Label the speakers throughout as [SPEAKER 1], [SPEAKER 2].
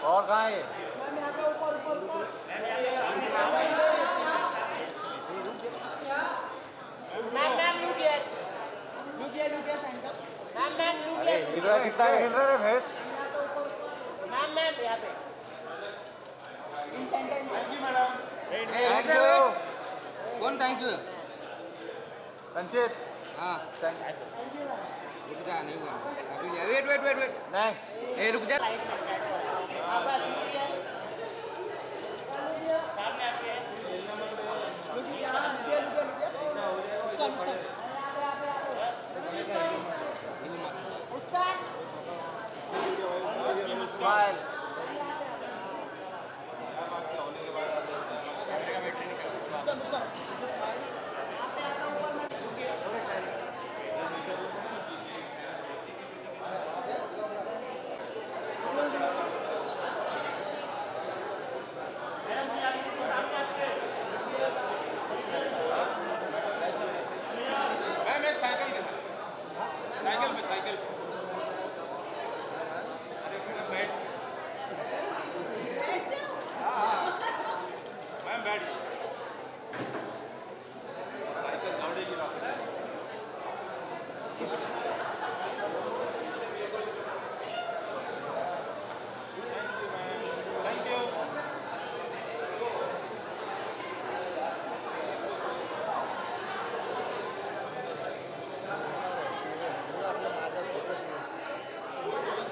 [SPEAKER 1] और कहाँ है?
[SPEAKER 2] मैम यहाँ पे ऊपर ऊपर ऊपर। Ma'am look centre. Ma'am look
[SPEAKER 1] अरे कितना कितना हिल रहा है भैंस?
[SPEAKER 2] मैम यहाँ पे इन सेंटर।
[SPEAKER 1] Thank you.
[SPEAKER 3] कौन थैंक यू?
[SPEAKER 1] संचित।
[SPEAKER 3] हाँ
[SPEAKER 1] थैंक यू।
[SPEAKER 3] रुक जा, नहीं हुआ अभी। वेट वेट वेट वेट,
[SPEAKER 1] नहीं
[SPEAKER 3] ए रुक जा।
[SPEAKER 1] स्माइल।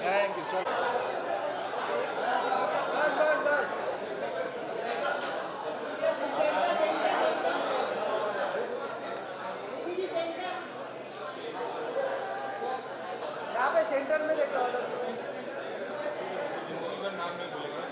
[SPEAKER 1] Thank you sir.
[SPEAKER 2] यहाँ पे सेंटर में देखो।
[SPEAKER 1] नाम नहीं बोलेगा।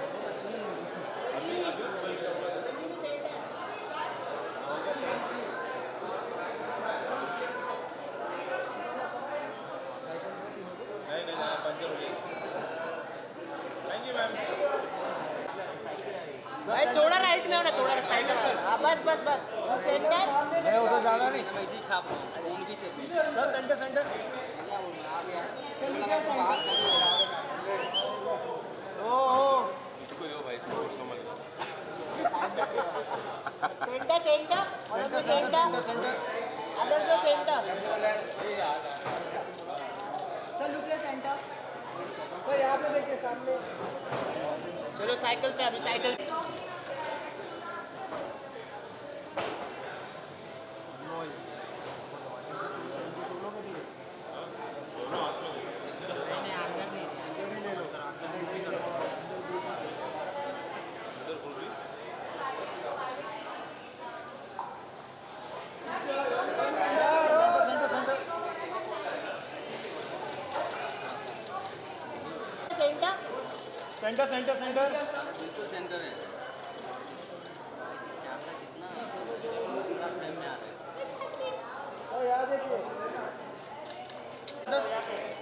[SPEAKER 2] भाई थोड़ा राइट में हो ना, थोड़ा साइड में। हाँ बस बस बस सेंटर।
[SPEAKER 1] मैं उधर जाना नहीं।
[SPEAKER 3] मैं इसी छाप रहा हूँ, उनकी छेद में।
[SPEAKER 2] Sir centre centre.
[SPEAKER 3] आ गया।
[SPEAKER 2] चलिए सेंटर।
[SPEAKER 1] इसको यो भाई इसको समझ लो।
[SPEAKER 2] सेंटर सेंटर और अभी सेंटर अदर से centre. Sir look centre. Sir यहाँ पे देखिए सामने। चलो साइकिल पे, अभी साइकिल। सेंटर सेंटर सेंटर
[SPEAKER 3] बिल्कुल सेंटर है। कैमरा कितना पूरा फ्रेम में आ रहा है।
[SPEAKER 2] सर यहाँ देखिए।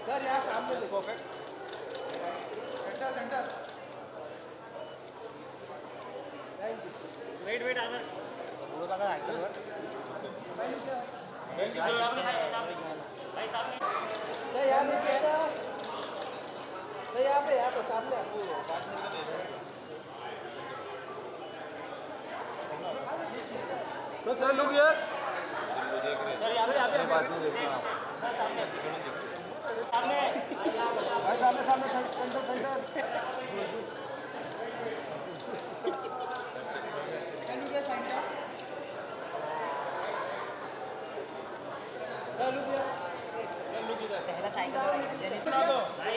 [SPEAKER 2] सर यहाँ सामने देखो। Centre centre. Thank you.
[SPEAKER 1] Wait wait आदर।
[SPEAKER 2] वो लगा है सर यहाँ देखिए। सर यहाँ पे सामने आपको
[SPEAKER 1] तो सर लोग यार
[SPEAKER 2] सामने सामने सेंटर सेंटर।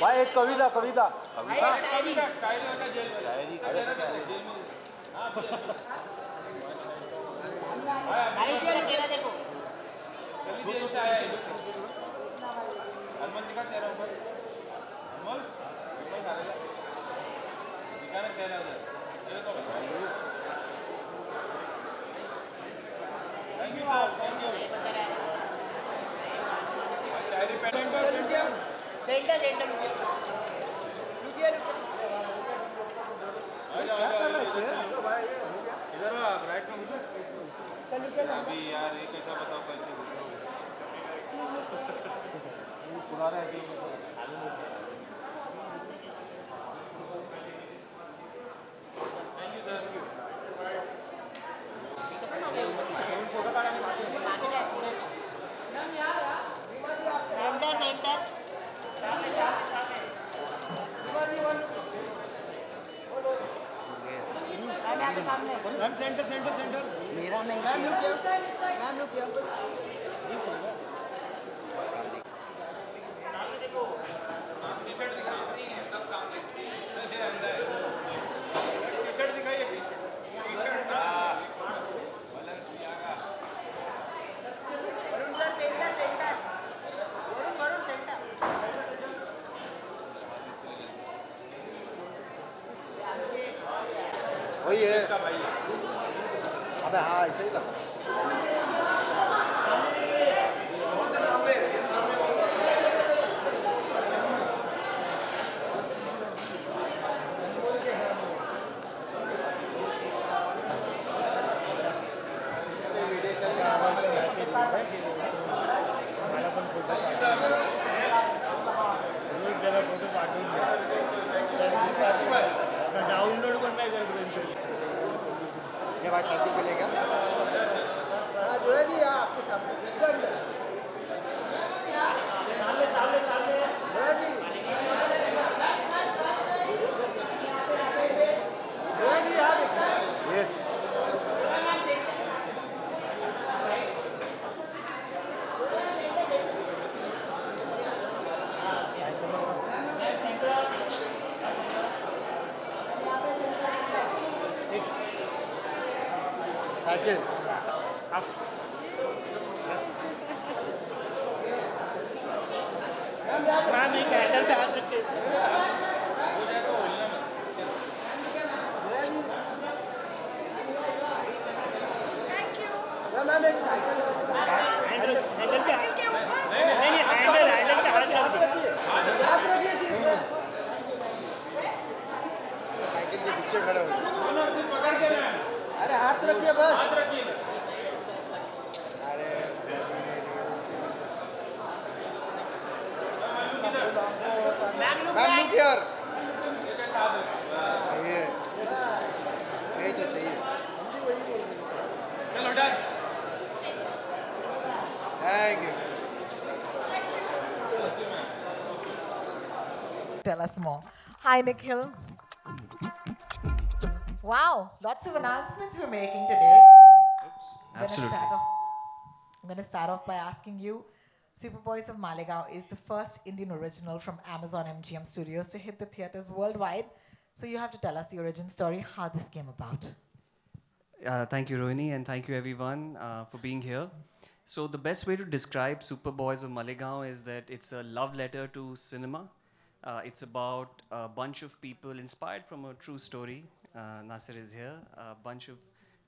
[SPEAKER 1] भाई एक कविता कविता
[SPEAKER 2] शायरी देखो।
[SPEAKER 1] हनुमान जी का चेहरा ऊपर। अनमोल दिखाना चेहरा उधर। Thank you sir, thank you.
[SPEAKER 2] Centre centre
[SPEAKER 1] इधर आप राइट में अभी यार ये कैसा बताओ कैसे पुराना है
[SPEAKER 2] सामने
[SPEAKER 1] मैम सेंटर सेंटर सेंटर
[SPEAKER 3] मेरा नहीं
[SPEAKER 2] ma'am look here ma'am look here
[SPEAKER 1] T-shirt दिखाइए T-shirt
[SPEAKER 2] Varun sir centre centre Varun Varun centre
[SPEAKER 4] वही है अबे हाँ ऐसे ही था
[SPEAKER 1] डाउनलोड करना है
[SPEAKER 4] ये भाई साइकिल पे लेगा
[SPEAKER 2] हाँ जो है जी आपके सामने जो है जी
[SPEAKER 4] ये साइकिल
[SPEAKER 1] मैम एक हैंडल पे हाथ रखिए
[SPEAKER 2] मैम एक साइकिल
[SPEAKER 1] हैंडल पे हाथ नहीं हैंडल पे हाथ रख दीजिए
[SPEAKER 2] हाथ रखिए सीट पे
[SPEAKER 4] साइकिल के पीछे खड़े हो
[SPEAKER 1] पकड़ के मैम
[SPEAKER 2] अरे हाथ रखिए बस
[SPEAKER 1] हाथ रखिए
[SPEAKER 4] मैम लुक हियर ये तो चाहिए
[SPEAKER 1] चलो done
[SPEAKER 4] thank you
[SPEAKER 5] Tell us more. Hi, Nikhil. Wow, lots of announcements we're making today.
[SPEAKER 6] Absolutely.
[SPEAKER 5] I'm going to start off by asking you, Superboys of Malegaon is the first Indian original from Amazon MGM Studios to hit the theaters worldwide. So you have to tell us the origin story, how this came about.
[SPEAKER 6] Thank you, Rohini, and thank you everyone for being here. So the best way to describe Superboys of Malegaon is that it's a love letter to cinema. It's about a bunch of people inspired from a true story. Nasir is here. A bunch of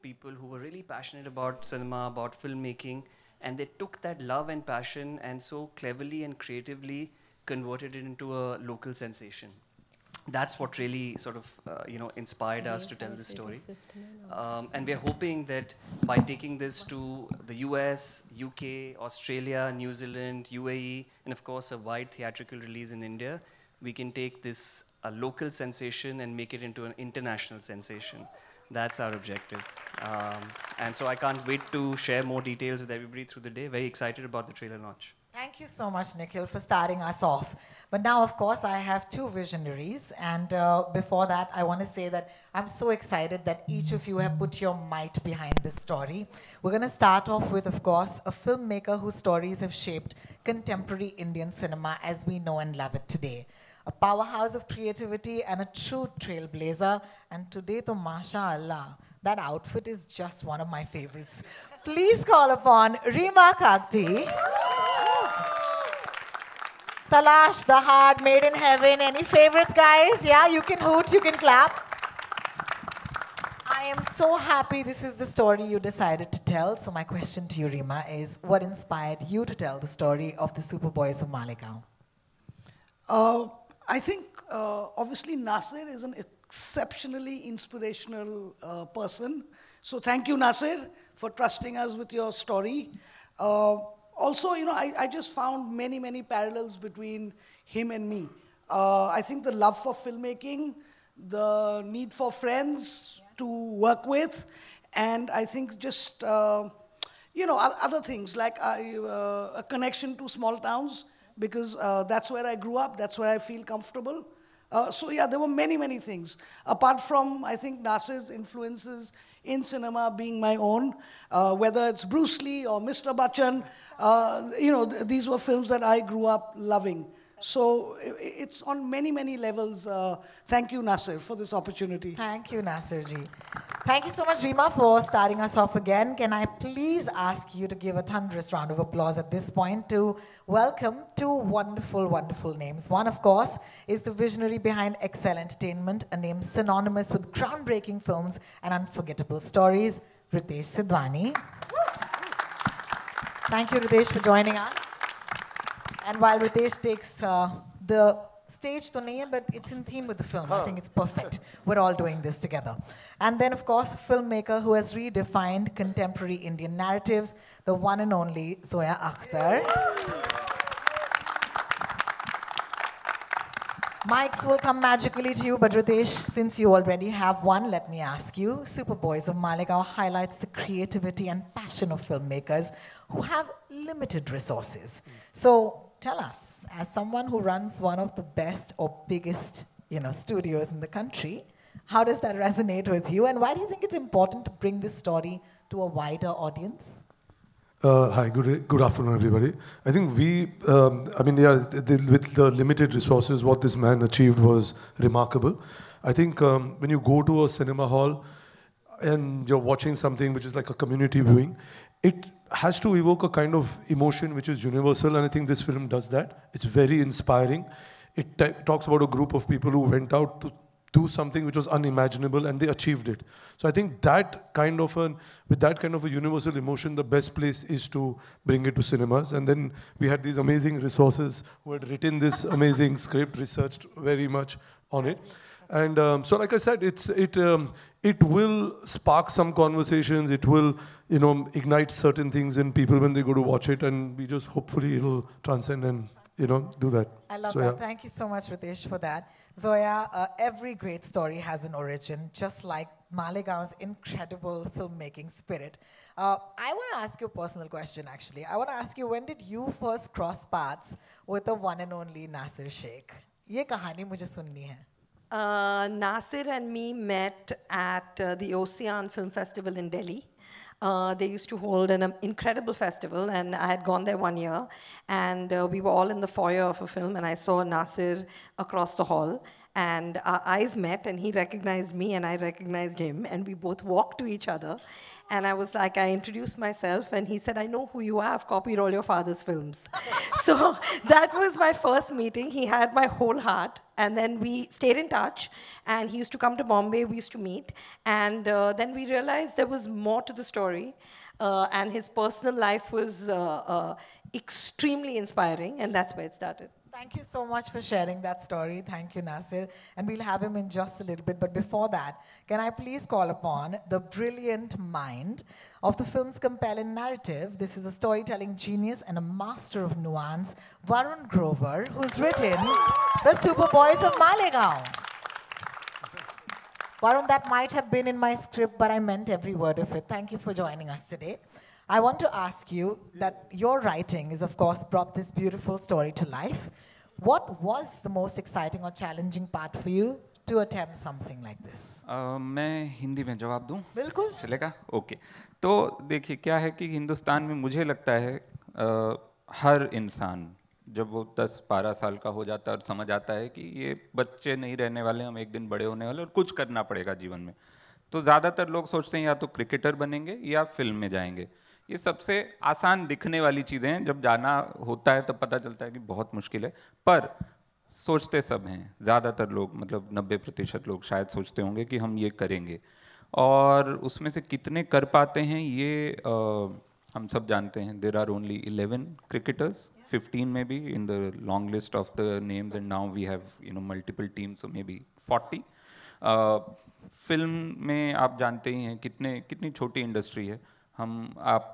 [SPEAKER 6] people who were really passionate about cinema, about filmmaking, and they took that love and passion and so cleverly and creatively converted it into a local sensation. That's what really sort of inspired us to tell this story. And we're hoping that by taking this to the US, UK, Australia, New Zealand, UAE, and of course a wide theatrical release in India, we can take this local sensation and make it into an international sensation. That's our objective. And so I can't wait to share more details with everybody through the day. Very excited about the trailer launch.
[SPEAKER 5] Thank you so much, Nikhil, for starting us off. But now, of course, I have two visionaries. And before that, I want to say that I'm so excited that each of you have put your might behind this story. We're going to start off with, of course, a filmmaker whose stories have shaped contemporary Indian cinema as we know and love it today. A powerhouse of creativity and a true trailblazer. And today, to mashallah, that outfit is just one of my favorites. Please call upon Reema Kagti. Talash, The Heart, Made in Heaven. Any favorites, guys? Yeah, you can hoot, you can clap. I am so happy this is the story you decided to tell. So my question to you, Reema, is what inspired you to tell the story of the Superboys of Malegaon?
[SPEAKER 7] I think, obviously, Nasir is an exceptionally inspirational person. So thank you, Nasir, for trusting us with your story. Also, I just found many, many parallels between him and me. I think the love for filmmaking, the need for friends to work with, and I think just, other things like a connection to small towns, because that's where I grew up, that's where I feel comfortable. So yeah, there were many, many things. Apart from, I think, Nasir's influences in cinema being my own, whether it's Bruce Lee or Mr. Bachchan, these were films that I grew up loving. So it's on many, many levels. Thank you, Nasir, for this opportunity.
[SPEAKER 5] Thank you, Nasir ji. Thank you so much, Rima, for starting us off again. Can I please ask you to give a thunderous round of applause at this point to welcome two wonderful, wonderful names. One, of course, is the visionary behind Excel Entertainment, a name synonymous with groundbreaking films and unforgettable stories, Ritesh Sidhwani. Thank you, Ritesh, for joining us. And while Ritesh takes the stage to nahi hai, but it's in theme with the film. I think it's perfect. We're all doing this together. And then, of course, a filmmaker who has redefined contemporary Indian narratives, the one and only Zoya Akhtar. Mics will come magically to you, but Ritesh, since you already have one, let me ask you. Superboys of Malegaon highlights the creativity and passion of filmmakers who have limited resources. So tell us, as someone who runs one of the best or biggest, studios in the country, how does that resonate with you, and why do you think it's important to bring this story to a wider audience?
[SPEAKER 8] Hi, good afternoon, everybody. I think with the limited resources, what this man achieved was remarkable. I think when you go to a cinema hall and you're watching something which is like a community viewing, it has to evoke a kind of emotion which is universal, and I think this film does that. It's very inspiring. It talks about a group of people who went out to do something which was unimaginable, and they achieved it. So I think with that kind of a universal emotion, the best place is to bring it to cinemas. And then we had these amazing resources who had written this amazing script, researched very much on it. And so like I said, it will spark some conversations. It will, ignite certain things in people when they go to watch it. And we just hopefully it'll transcend and, do that.
[SPEAKER 5] I love
[SPEAKER 8] so,
[SPEAKER 5] that.
[SPEAKER 8] Yeah.
[SPEAKER 5] Thank you so much, Ritesh, for that. Zoya, every great story has an origin, just like Malegaon's incredible filmmaking spirit. I want to ask you a personal question, actually. I want to ask you, when did you first cross paths with the one and only Nasir Sheikh? Ye kahani mujhe sunni hai.
[SPEAKER 9] Nasir and me met at the Ocean Film Festival in Delhi. They used to hold an incredible festival, and I had gone there 1 year, and we were all in the foyer of a film, and I saw Nasir across the hall, and our eyes met, and he recognized me, and I recognized him, and we both walked to each other, and I introduced myself, and he said, I know who you are, I've copied all your father's films. So that was my first meeting. He had my whole heart, and then we stayed in touch, and he used to come to Bombay, we used to meet, and then we realized there was more to the story, and his personal life was extremely inspiring, and that's where it started.
[SPEAKER 5] Thank you so much for sharing that story. Thank you, Nasir. And we'll have him in just a little bit. But before that, can I please call upon the brilliant mind of the film's compelling narrative? This is a storytelling genius and a master of nuance, Varun Grover, who's written The Superboys of Malegaon. Varun, that might have been in my script, but I meant every word of it. Thank you for joining us today. I want to ask you that your writing has, of course, brought this beautiful story to life. What was the most exciting or challenging part for you to attempt something like this?
[SPEAKER 1] मैं हिंदी में जवाब दूं?
[SPEAKER 5] बिल्कुल।
[SPEAKER 1] चलेगा? Okay. तो देखिए क्या है कि हिंदुस्तान में मुझे लगता है हर इंसान जब वो 10-12 साल का हो जाता है और समझ आता है कि ये बच्चे नहीं रहने वाले, हम एक दिन बड़े होने वाले और कुछ करना पड़ेगा जीवन में, तो ज़्यादातर लोग सोचते हैं या तो क्रिकेटर बनेंगे या फिल्म में जाएंगे। ये सबसे आसान दिखने वाली चीज़ें हैं, जब जाना होता है तब पता चलता है कि बहुत मुश्किल है, पर सोचते सब हैं। ज़्यादातर लोग, मतलब 90% लोग शायद सोचते होंगे कि हम ये करेंगे, और उसमें से कितने कर पाते हैं ये हम सब जानते हैं। देयर आर ओनली 11 क्रिकेटर्स, 15 में भी in the long list of the names, and now we have multiple teams, so maybe 40। Film में आप जानते ही हैं कितनी छोटी इंडस्ट्री है, आप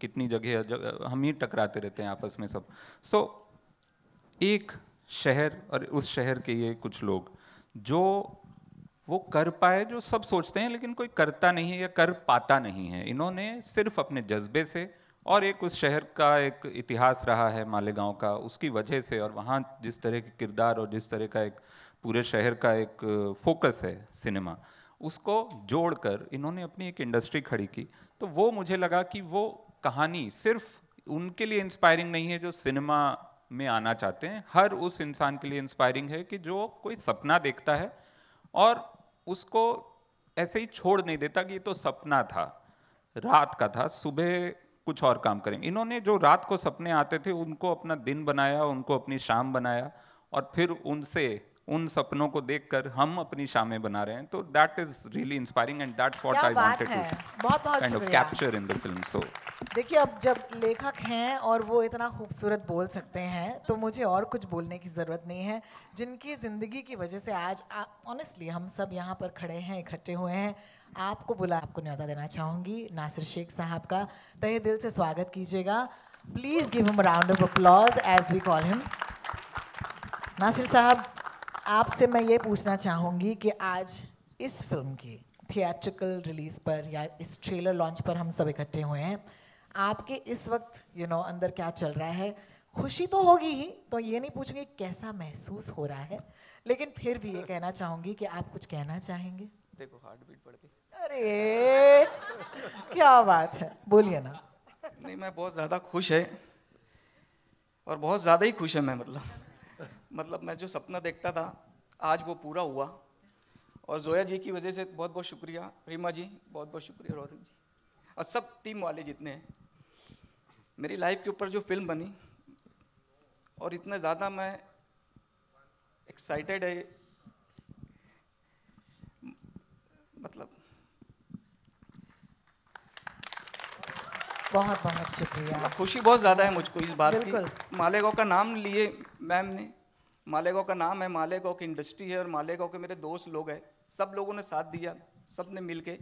[SPEAKER 1] कितनी जगह हम ही टकराते रहते हैं आपस में सब। सो एक शहर और उस शहर के ये कुछ लोग जो वो कर पाए, जो सब सोचते हैं लेकिन कोई करता नहीं है या कर पाता नहीं है, इन्होंने सिर्फ अपने जज्बे से और एक उस शहर का एक इतिहास रहा है मालेगांव का, उसकी वजह से, और वहाँ जिस तरह के किरदार और जिस तरह का एक पूरे शहर का एक फोकस है सिनेमा, उसको जोड़कर इन्होंने अपनी एक इंडस्ट्री खड़ी की। तो वो मुझे लगा कि वो कहानी सिर्फ उनके लिए इंस्पायरिंग नहीं है जो सिनेमा में आना चाहते हैं, हर उस इंसान के लिए इंस्पायरिंग है कि जो कोई सपना देखता है और उसको ऐसे ही छोड़ नहीं देता कि ये तो सपना था, रात का था, सुबह कुछ और काम करेंगे। इन्होंने जो रात को सपने आते थे उनको अपना दिन बनाया, उनको अपनी शाम बनाया, और फिर उनसे उन सपनों को देखकर हम अपनी शामें बना रहे हैं। तो that is really inspiring and that's what I wanted to
[SPEAKER 5] बहुत बहुत
[SPEAKER 1] काइंड ऑफ
[SPEAKER 5] शुक्रिया।
[SPEAKER 1] Capture in the film. So
[SPEAKER 5] देखिए, अब जब लेखक हैं और वो इतना खूबसूरत बोल सकते हैं तो मुझे और कुछ बोलने की ज़रूरत नहीं है। जिनकी ज़िंदगी की वजह से आज ऑनेस्टली हम सब यहाँ पर खड़े हैं, इकट्ठे हुए हैं, आपको न्यौता देना चाहूँगी नासिर शेख साहब का। तहे दिल से स्वागत कीजिएगा। Please give him a round of applause as we call him. Nasir sahab, आपसे मैं ये पूछना चाहूँगी कि आज इस फिल्म की थिएट्रिकल रिलीज पर या इस ट्रेलर लॉन्च पर हम सब इकट्ठे हुए हैं, आपके इस वक्त अंदर क्या चल रहा है? खुशी तो होगी ही, तो ये नहीं पूछूंगी कैसा महसूस हो रहा है, लेकिन फिर भी ये कहना चाहूँगी कि आप कुछ कहना चाहेंगे?
[SPEAKER 6] देखो हार्ट बीट बढ़ गई।
[SPEAKER 5] अरे क्या बात है, बोलिए ना।
[SPEAKER 6] नहीं, मैं बहुत ज़्यादा खुश है और बहुत ज़्यादा ही खुश है मैं। मतलब मैं जो सपना देखता था आज वो पूरा हुआ, और जोया जी की वजह से बहुत बहुत शुक्रिया, रीमा जी बहुत बहुत शुक्रिया, रोहन जी और सब टीम वाले जितने हैं। मेरी लाइफ के ऊपर जो फिल्म बनी और इतना ज़्यादा मैं एक्साइटेड है, मतलब
[SPEAKER 5] बहुत बहुत शुक्रिया।
[SPEAKER 6] खुशी बहुत ज़्यादा है मुझको इस बात
[SPEAKER 5] बिल्कुल।
[SPEAKER 6] की। मालेगांव का नाम लिए मैम ने, मालेगांव का नाम है, मालेगांव की इंडस्ट्री है और मालेगांव के मेरे दोस्त लोग हैं, सब लोगों ने साथ दिया, सब ने मिल के,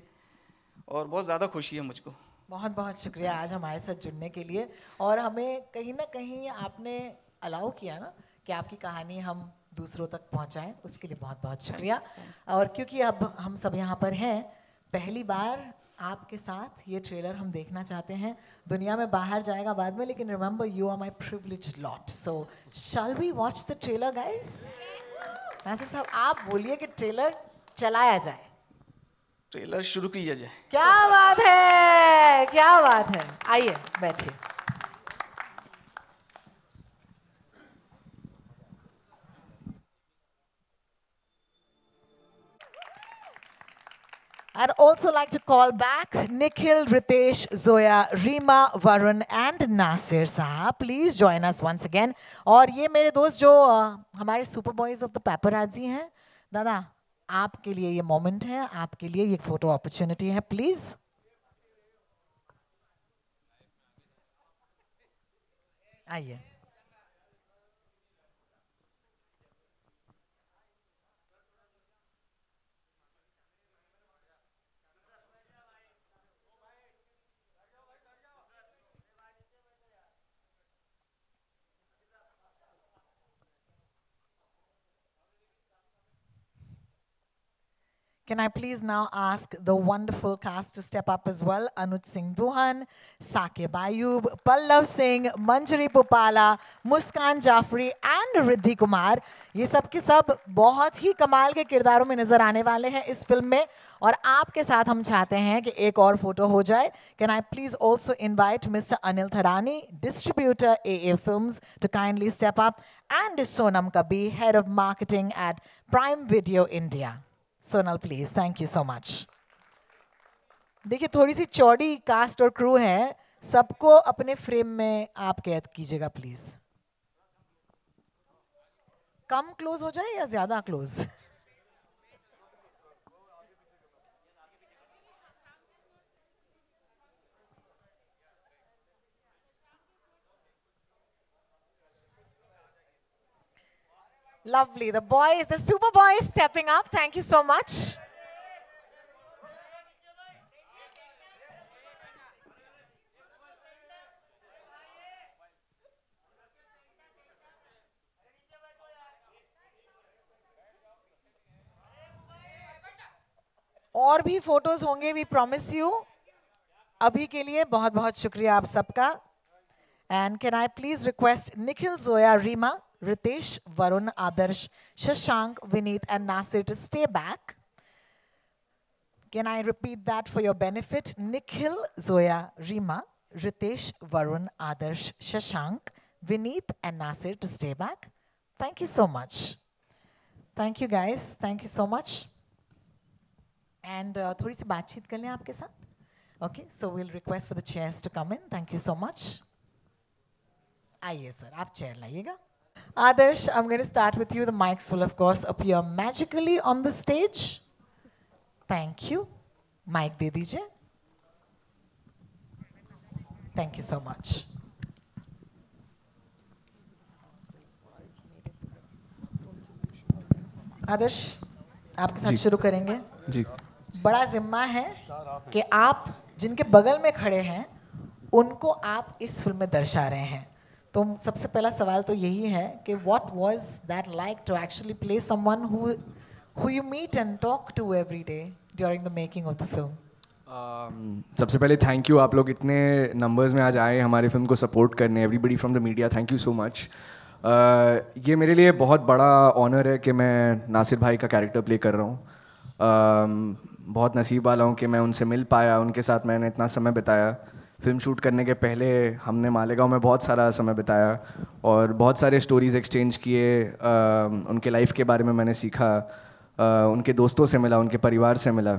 [SPEAKER 6] और बहुत ज़्यादा खुशी है मुझको।
[SPEAKER 5] बहुत बहुत शुक्रिया आज हमारे साथ जुड़ने के लिए, और हमें कहीं ना कहीं आपने अलाउ किया ना कि आपकी कहानी हम दूसरों तक पहुंचाएं, उसके लिए बहुत बहुत शुक्रिया। और क्योंकि अब हम सब यहाँ पर हैं, पहली बार आपके साथ ये ट्रेलर हम देखना चाहते हैं। दुनिया में बाहर जाएगा बाद में, लेकिन remember you are my privileged lot. So shall we watch the trailer guys? Nasir sahab, आप बोलिए कि ट्रेलर चलाया जाए।
[SPEAKER 6] ट्रेलर शुरू किया जाए।
[SPEAKER 5] क्या बात है, क्या बात है। आइए बैठिए। I'd also like to call back Nikhil, Ritesh, Zoya, Reema, Varun and Nasir Sahab. Please join us once again. और ये मेरे दोस्त जो हमारे super boys of the paparazzi हैं, दादा आपके लिए ये मोमेंट है, आपके लिए ये फोटो अपॉर्चुनिटी है, प्लीज। आइए। Can I please now ask the wonderful cast to step up as well? Anuj Singh Duhan, Sakib Ayub, Pallav Singh, Manjari Pupala, Muskan Jafri and Riddhi Kumar. ये सब के सब बहुत ही कमाल के किरदारों में नजर आने वाले हैं इस फिल्म में, और आपके साथ हम चाहते हैं कि एक और फोटो हो जाए. Can I please also invite Mr. Anil Tharani, distributor AA Films, to kindly step up, and Sonam Kabir, head of marketing at Prime Video India. Sonal, please. Thank you so much. देखिए थोड़ी सी चौड़ी cast और crew है, सबको अपने frame में आप कैद कीजिएगा प्लीज. कम क्लोज हो जाए या ज्यादा close? Lovely. The boys, the super boys stepping up. Thank you so much. और भी फोटोज होंगे, वी प्रॉमिस यू. अभी के लिए बहुत बहुत शुक्रिया आप सबका. And can I please request Nikhil, Zoya, Reema Ritesh, Varun, Adarsh, Shashank, Vineet, and Nasir to stay back. Can I repeat that for your benefit? Nikhil, Zoya, Rima, Ritesh, Varun, Adarsh, Shashank, Vineet, and Nasir to stay back. Thank you so much. Thank you guys. Thank you so much. And थोड़ी सी बातचीत कर लें आपके साथ. Okay, so we'll request for the chairs to come in. Thank you so much. आइए sir, आप chair लाइएगा. Adarsh, I'm going to start with you. The mics will of course appear magically on the stage. Thank you. Mic दे दीजिए. Thank you so much. आदर्श, आपके साथ शुरू करेंगे.
[SPEAKER 10] जी.
[SPEAKER 5] बड़ा जिम्मा है कि आप जिनके बगल में खड़े हैं उनको आप इस फिल्म में दर्शा रहे हैं. तो सबसे पहला सवाल तो यही है कि what was that like to actually play someone who you meet and talk to every day during the making of the film?
[SPEAKER 10] सबसे पहले थैंक यू, आप लोग इतने नंबर्स में आज आए हमारे फिल्म को सपोर्ट करने. Everybody from the media, thank you so much. ये मेरे लिए बहुत बड़ा ऑनर है कि मैं नासिर भाई का कैरेक्टर प्ले कर रहा हूँ. बहुत नसीब वाला हूँ कि मैं उनसे मिल पाया, उनके साथ मैंने इतना समय बिताया. फिल्म शूट करने के पहले हमने मालेगांव में बहुत सारा समय बिताया और बहुत सारे स्टोरीज़ एक्सचेंज किए. उनके लाइफ के बारे में मैंने सीखा, उनके दोस्तों से मिला, उनके परिवार से मिला.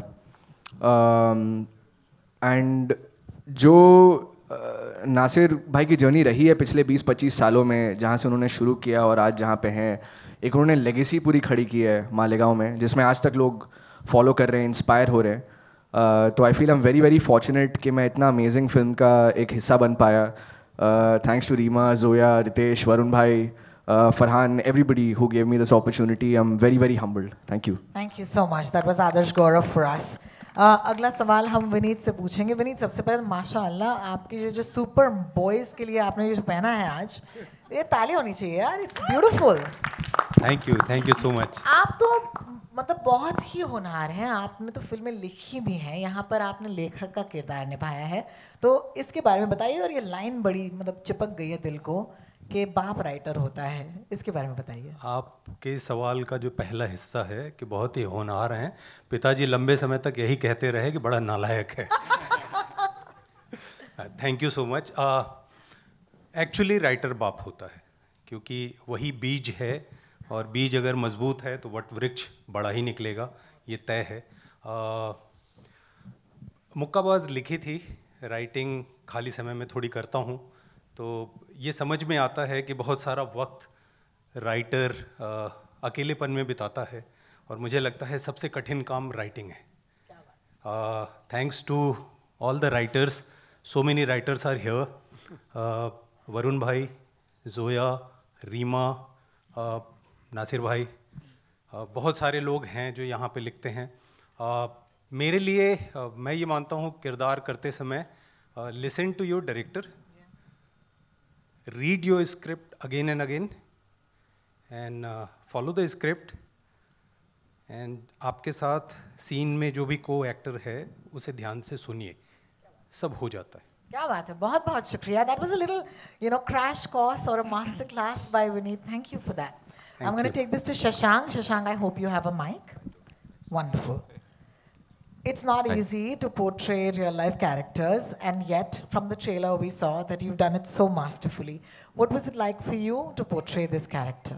[SPEAKER 10] एंड जो नासिर भाई की जर्नी रही है पिछले 20-25 सालों में, जहाँ से उन्होंने शुरू किया और आज जहाँ पे हैं, एक उन्होंने लेगेसी पूरी खड़ी की है मालेगांव में, जिसमें आज तक लोग फॉलो कर रहे हैं, इंस्पायर हो रहे हैं. तो I feel I am very very fortunate कि मैं इतना अमेजिंग फिल्म का एक हिस्सा बन पाया. थैंक्स टू रीमा, जोया, रितेश, वरुण भाई, Farhan, everybody who gave me this opportunity. I'm very, very humbled. Thank you.
[SPEAKER 5] Thank you so much. That was Adarsh Gaurav for us. अगला सवाल हम विनीत से पूछेंगे. विनीत, सबसे पहले माशाअल्लाह आपके जो सुपर बॉयज के लिए आपने ये जो पहना है आज, ये ताली होनी चाहिए यार. It's beautiful.
[SPEAKER 11] Thank you so much.
[SPEAKER 5] आप तो मतलब बहुत ही होनहार हैं. आपने तो फिल्में लिखी भी हैं, यहाँ पर आपने लेखक का किरदार निभाया है. तो इसके बारे में बताइए. और ये लाइन बड़ी मतलब चिपक गई है दिल को कि बाप राइटर होता है, इसके बारे में बताइए.
[SPEAKER 11] आपके सवाल का जो पहला हिस्सा है कि बहुत ही होनहार हैं, पिताजी लंबे समय तक यही कहते रहे कि बड़ा नालायक है. Thank you so much. Actually writer बाप होता है, क्योंकि वही बीज है और बीज अगर मजबूत है तो वट वृक्ष बड़ा ही निकलेगा, ये तय है. मुक्काबाज लिखी थी, राइटिंग खाली समय में थोड़ी करता हूँ, तो ये समझ में आता है कि बहुत सारा वक्त राइटर अकेलेपन में बिताता है और मुझे लगता है सबसे कठिन काम राइटिंग है. Thanks to all the writers, so many writers are here. Varun भाई, जोया, रीमा, नासिर भाई, बहुत सारे लोग हैं जो यहाँ पे लिखते हैं. मेरे लिए मैं ये मानता हूँ किरदार करते समय listen to your director, read your script again and again and follow the script. and आपके साथ सीन में जो भी को एक्टर है उसे ध्यान से सुनिए, सब हो जाता है.
[SPEAKER 5] क्या बात है, बहुत बहुत शुक्रिया. That was a little, you know, crash course or a master class by Vineet. Thank you for that. I'm going to take this to Shashank. Shashank, I hope you have a mic. Wonderful. It's not easy to portray real life characters, and yet from the trailer we saw that you've done it so masterfully. What was it like for you to portray this character?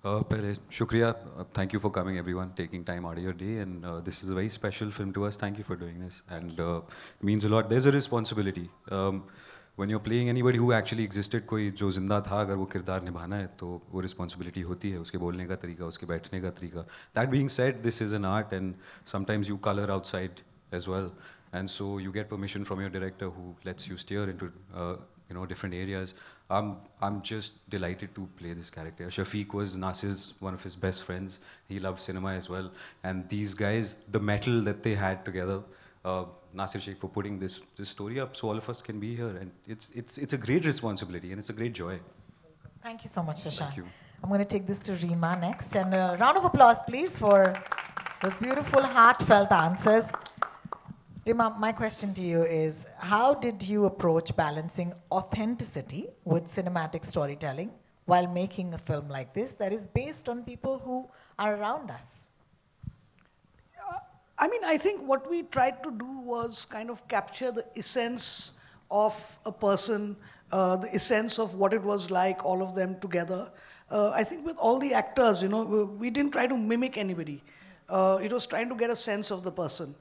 [SPEAKER 12] पहले शुक्रिया. Thank you for coming everyone, taking time out of your day, and this is a very special film to us. Thank you for doing this, and it means a lot. There's a responsibility. When you're playing anybody who actually existed, कोई जो जिंदा था, अगर वो किरदार निभाना है तो वो रिस्पॉन्सिबिलिटी होती है, उसके बोलने का तरीका, उसके बैठने का तरीका. That being said, this is an art and sometimes you color outside as well, and so you get permission from your director who lets you steer into different areas. I'm just delighted to play this character. Shafiq was Nasir's one of his best friends. He loved cinema as well, and these guys, the metal that they had together. Nasir Sheikh for putting this story up so all of us can be here, and it's a great responsibility and it's a great joy.
[SPEAKER 5] Thank you so much, Shashank.
[SPEAKER 12] Thank you.
[SPEAKER 5] I'm going to take this to Reema next, and a round of applause please for those beautiful heartfelt answers. Reema, my question to you is, how did you approach balancing authenticity with cinematic storytelling while making a film like this that is based on people who are around us?
[SPEAKER 7] I mean, I think what we tried to do was kind of capture the essence of a person, the essence of what it was like, all of them together. I think with all the actors, you know, we didn't try to mimic anybody. It was trying to get a sense of the person.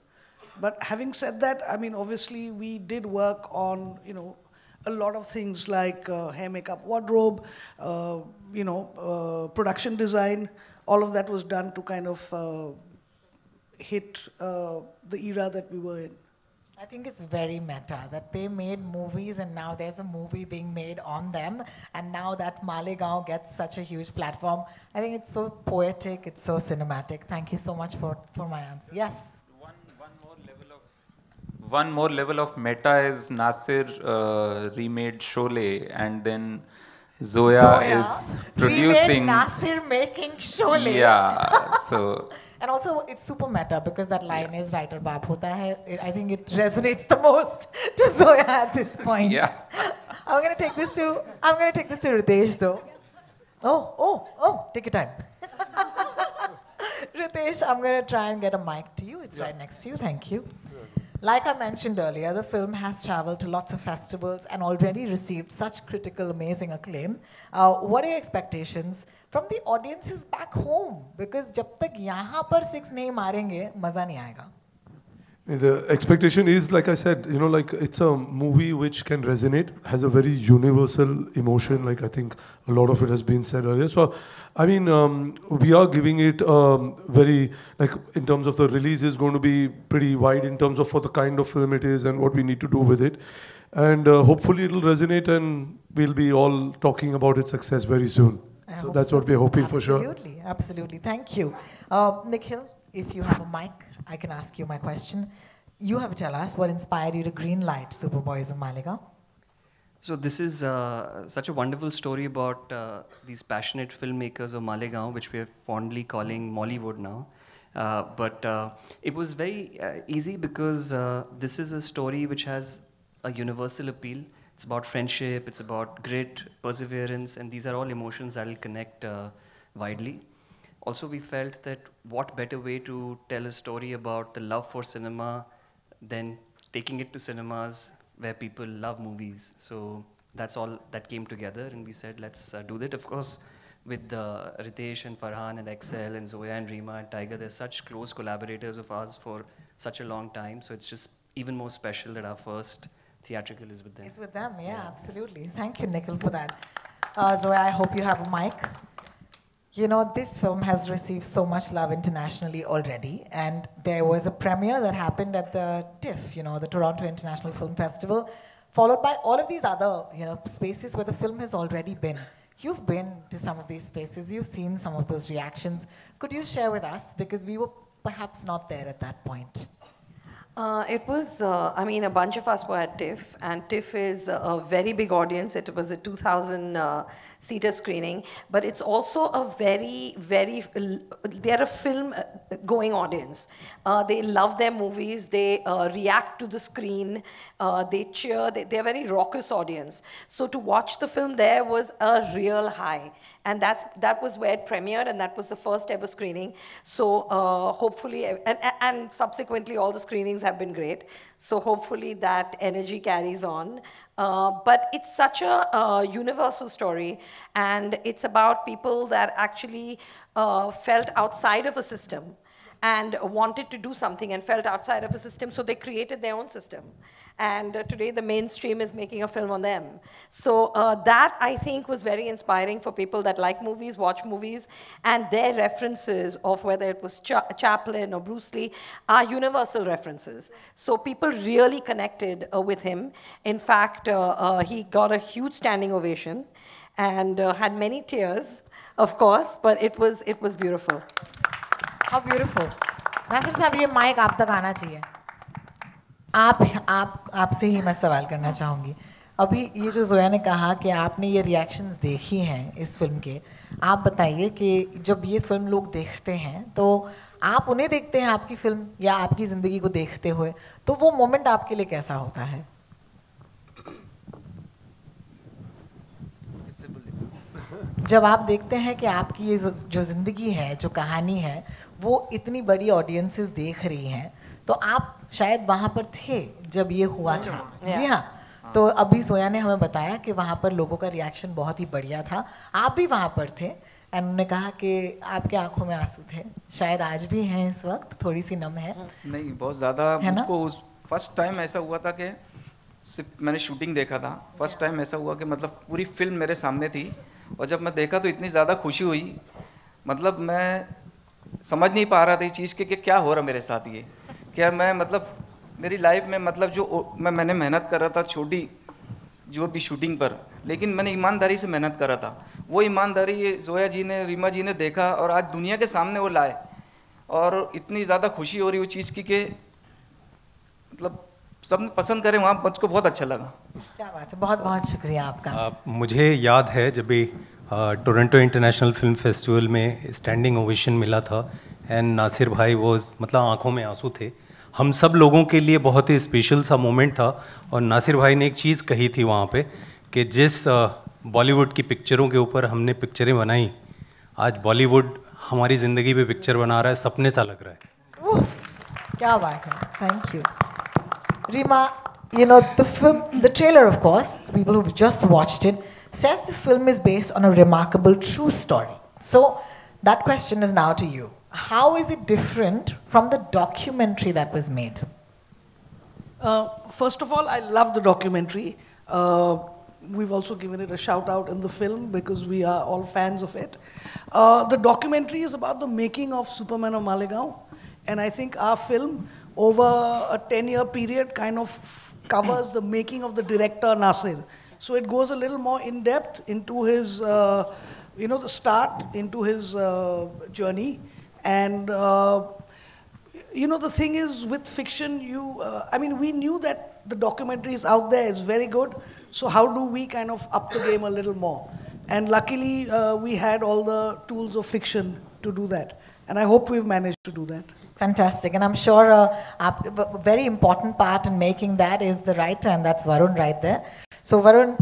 [SPEAKER 7] But having said that, I mean, obviously we did work on, you know, a lot of things like hair, makeup, wardrobe, you know, production design. All of that was done to kind of hit the era that we were in.
[SPEAKER 5] I think it's very meta that they made movies and now there's a movie being made on them, and now that Malegaon gets such a huge platform. I think it's so poetic, it's so cinematic. Thank you so much for my answer. Yes?
[SPEAKER 1] One more level of meta is Nasir remade Sholay, and then Zoya is producing.
[SPEAKER 5] Remade Nasir making Sholay.
[SPEAKER 1] Yeah, so.
[SPEAKER 5] And also, it's super meta because that line is writer baap hota hai. I think it resonates the most to Zoya at this point.
[SPEAKER 1] Yeah.
[SPEAKER 5] I'm gonna take this to Ritesh though. Oh, take your time. Ritesh, I'm gonna try and get a mic to you. It's right next to you. Thank you. Like I mentioned earlier, the film has traveled to lots of festivals and already received such critical, amazing acclaim. What are your expectations from the audiences back home? Because जब तक यहाँ पर 6 नहीं मारेंगे, मजा नहीं आएगा.
[SPEAKER 8] The expectation is, like I said, you know, like it's a movie which can resonate, has a very universal emotion, like I think a lot of it has been said earlier. So, I mean, we are giving it very, like in terms of the release is going to be pretty wide in terms of for the kind of film it is and what we need to do with it. And hopefully it'll resonate and we'll be all talking about its success very soon. So that's what we're hoping for sure.
[SPEAKER 5] Absolutely, absolutely. Thank you. Nikhil, if you have a mic, I can ask you my question. You have to tell us what inspired you to greenlight Superboys of Malegaon.
[SPEAKER 6] So this is such a wonderful story about these passionate filmmakers of Malegaon, which we are fondly calling Mollywood now. But it was very easy because this is a story which has a universal appeal. It's about friendship, it's about grit, perseverance, and these are all emotions that will connect widely. Also, we felt that what better way to tell a story about the love for cinema than taking it to cinemas where people love movies. So that's all that came together, and we said, let's do that. Of course, with Ritesh and Farhan and Excel and Zoya and Rima and Tiger, they're such close collaborators of ours for such a long time. So it's just even more special that our first theatrical is with them.
[SPEAKER 5] It's with them, yeah, absolutely. Thank you, Nikhil, for that. Zoya, I hope you have a mic. You know, this film has received so much love internationally already, and there was a premiere that happened at the TIFF, you know, the Toronto International Film Festival, followed by all of these other, you know, spaces where the film has already been. You've been to some of these spaces, you've seen some of those reactions. Could you share with us, because we were perhaps not there at that point?
[SPEAKER 9] It was, I mean, a bunch of us were at TIFF, and TIFF is a very big audience. It was a 2,000-seater screening, but it's also a they're a film-going audience. They love their movies, they react to the screen, they cheer, they're a very raucous audience. So to watch the film there was a real high, and that was where it premiered, and that was the first ever screening. So hopefully, and subsequently all the screenings have been great. So hopefully that energy carries on. But it's such a universal story, and it's about people that actually felt outside of a system and wanted to do something and felt outside of a system, so they created their own system. And today the mainstream is making a film on them. So that, I think, was very inspiring for people that like movies, watch movies, and their references of whether it was Chaplin or Bruce Lee are universal references. So people really connected with him. In fact, he got a huge standing ovation and had many tears, of course, but it was beautiful.
[SPEAKER 5] How beautiful. Nasir साहब, ये mic आप तक आना चाहिए. आपसे ही मैं सवाल करना चाहूँगी. अभी ये जो जोया ने कहा कि आपने ये रिएक्शंस देखी हैं इस फिल्म के, आप बताइए कि जब ये फिल्म लोग देखते हैं तो आप उन्हें देखते हैं आपकी फिल्म या आपकी ज़िंदगी को देखते हुए, तो वो मोमेंट आपके लिए कैसा होता है? जब आप देखते हैं कि आपकी ये जो ज़िंदगी है, जो कहानी है, वो इतनी बड़ी ऑडियंसेस देख रही हैं, तो आप शायद वहाँ पर थे जब ये हुआ था। जी हाँ। तो अभी सोया ने हमें बताया कि वहाँ पर लोगों का रिएक्शन बहुत ही बढ़िया था। आप भी वहाँ पर थे एंड उन्होंने कहा कि आपके आंखों में आंसू थे, शायद आज भी हैं, इस वक्त थोड़ी सी नम है।
[SPEAKER 13] नहीं, बहुत ज़्यादा मुझको उस फर्स्ट टाइम ऐसा हुआ था कि सिर्फ मैंने शूटिंग देखा था, फर्स्ट टाइम ऐसा हुआ कि मतलब पूरी फिल्म मेरे सामने थी और जब मैं देखा तो इतनी ज़्यादा खुशी हुई, मतलब मैं समझ नहीं पा रहा था इस चीज़ के कि क्या हो रहा मेरे साथ ये, क्या मैं मतलब मेरी लाइफ में मतलब जो मैंने मेहनत कर रहा था छोटी जो भी शूटिंग पर, लेकिन मैंने ईमानदारी से मेहनत करा था, वो ईमानदारी ये जोया जी ने, रीमा जी ने देखा और आज दुनिया के सामने वो लाए और इतनी ज़्यादा खुशी हो रही वो चीज़ की कि मतलब सब पसंद करें, वहाँ मुझको बहुत अच्छा लगा।
[SPEAKER 5] क्या बात है, बहुत बहुत शुक्रिया आपका।
[SPEAKER 11] मुझे याद है जब भी टोरंटो इंटरनेशनल फिल्म फेस्टिवल में स्टैंडिंग ओवेशन मिला था एंड नासिर भाई वो मतलब आंखों में आंसू थे, हम सब लोगों के लिए बहुत ही स्पेशल सा मोमेंट था और नासिर भाई ने एक चीज़ कही थी वहाँ पे कि जिस बॉलीवुड की पिक्चरों के ऊपर हमने पिक्चरें बनाई, आज बॉलीवुड हमारी ज़िंदगी पे पिक्चर बना रहा है, सपने सा लग रहा है।
[SPEAKER 5] क्या बात है, thank you. Rima, you know, the trailer, of course, the people who've just watched it, says the film is based on a remarkable true story. So that question is now to you. How is it different from the documentary that was made?
[SPEAKER 7] First of all, I love the documentary. We've also given it a shout out in the film because we are all fans of it. The documentary is about the making of Superman of Malegaon, and I think our film over a 10-year period kind of covers the making of the director Nasir. So it goes a little more in depth into his, the start, into his journey. And, the thing is with fiction, we knew that the documentary is out there, it's very good. So how do we kind of up the game a little more? And luckily, we had all the tools of fiction to do that. And I hope we've managed to do that.
[SPEAKER 5] Fantastic, and I'm sure a very important part in making that is the writer, and that's Varun right there. So Varun,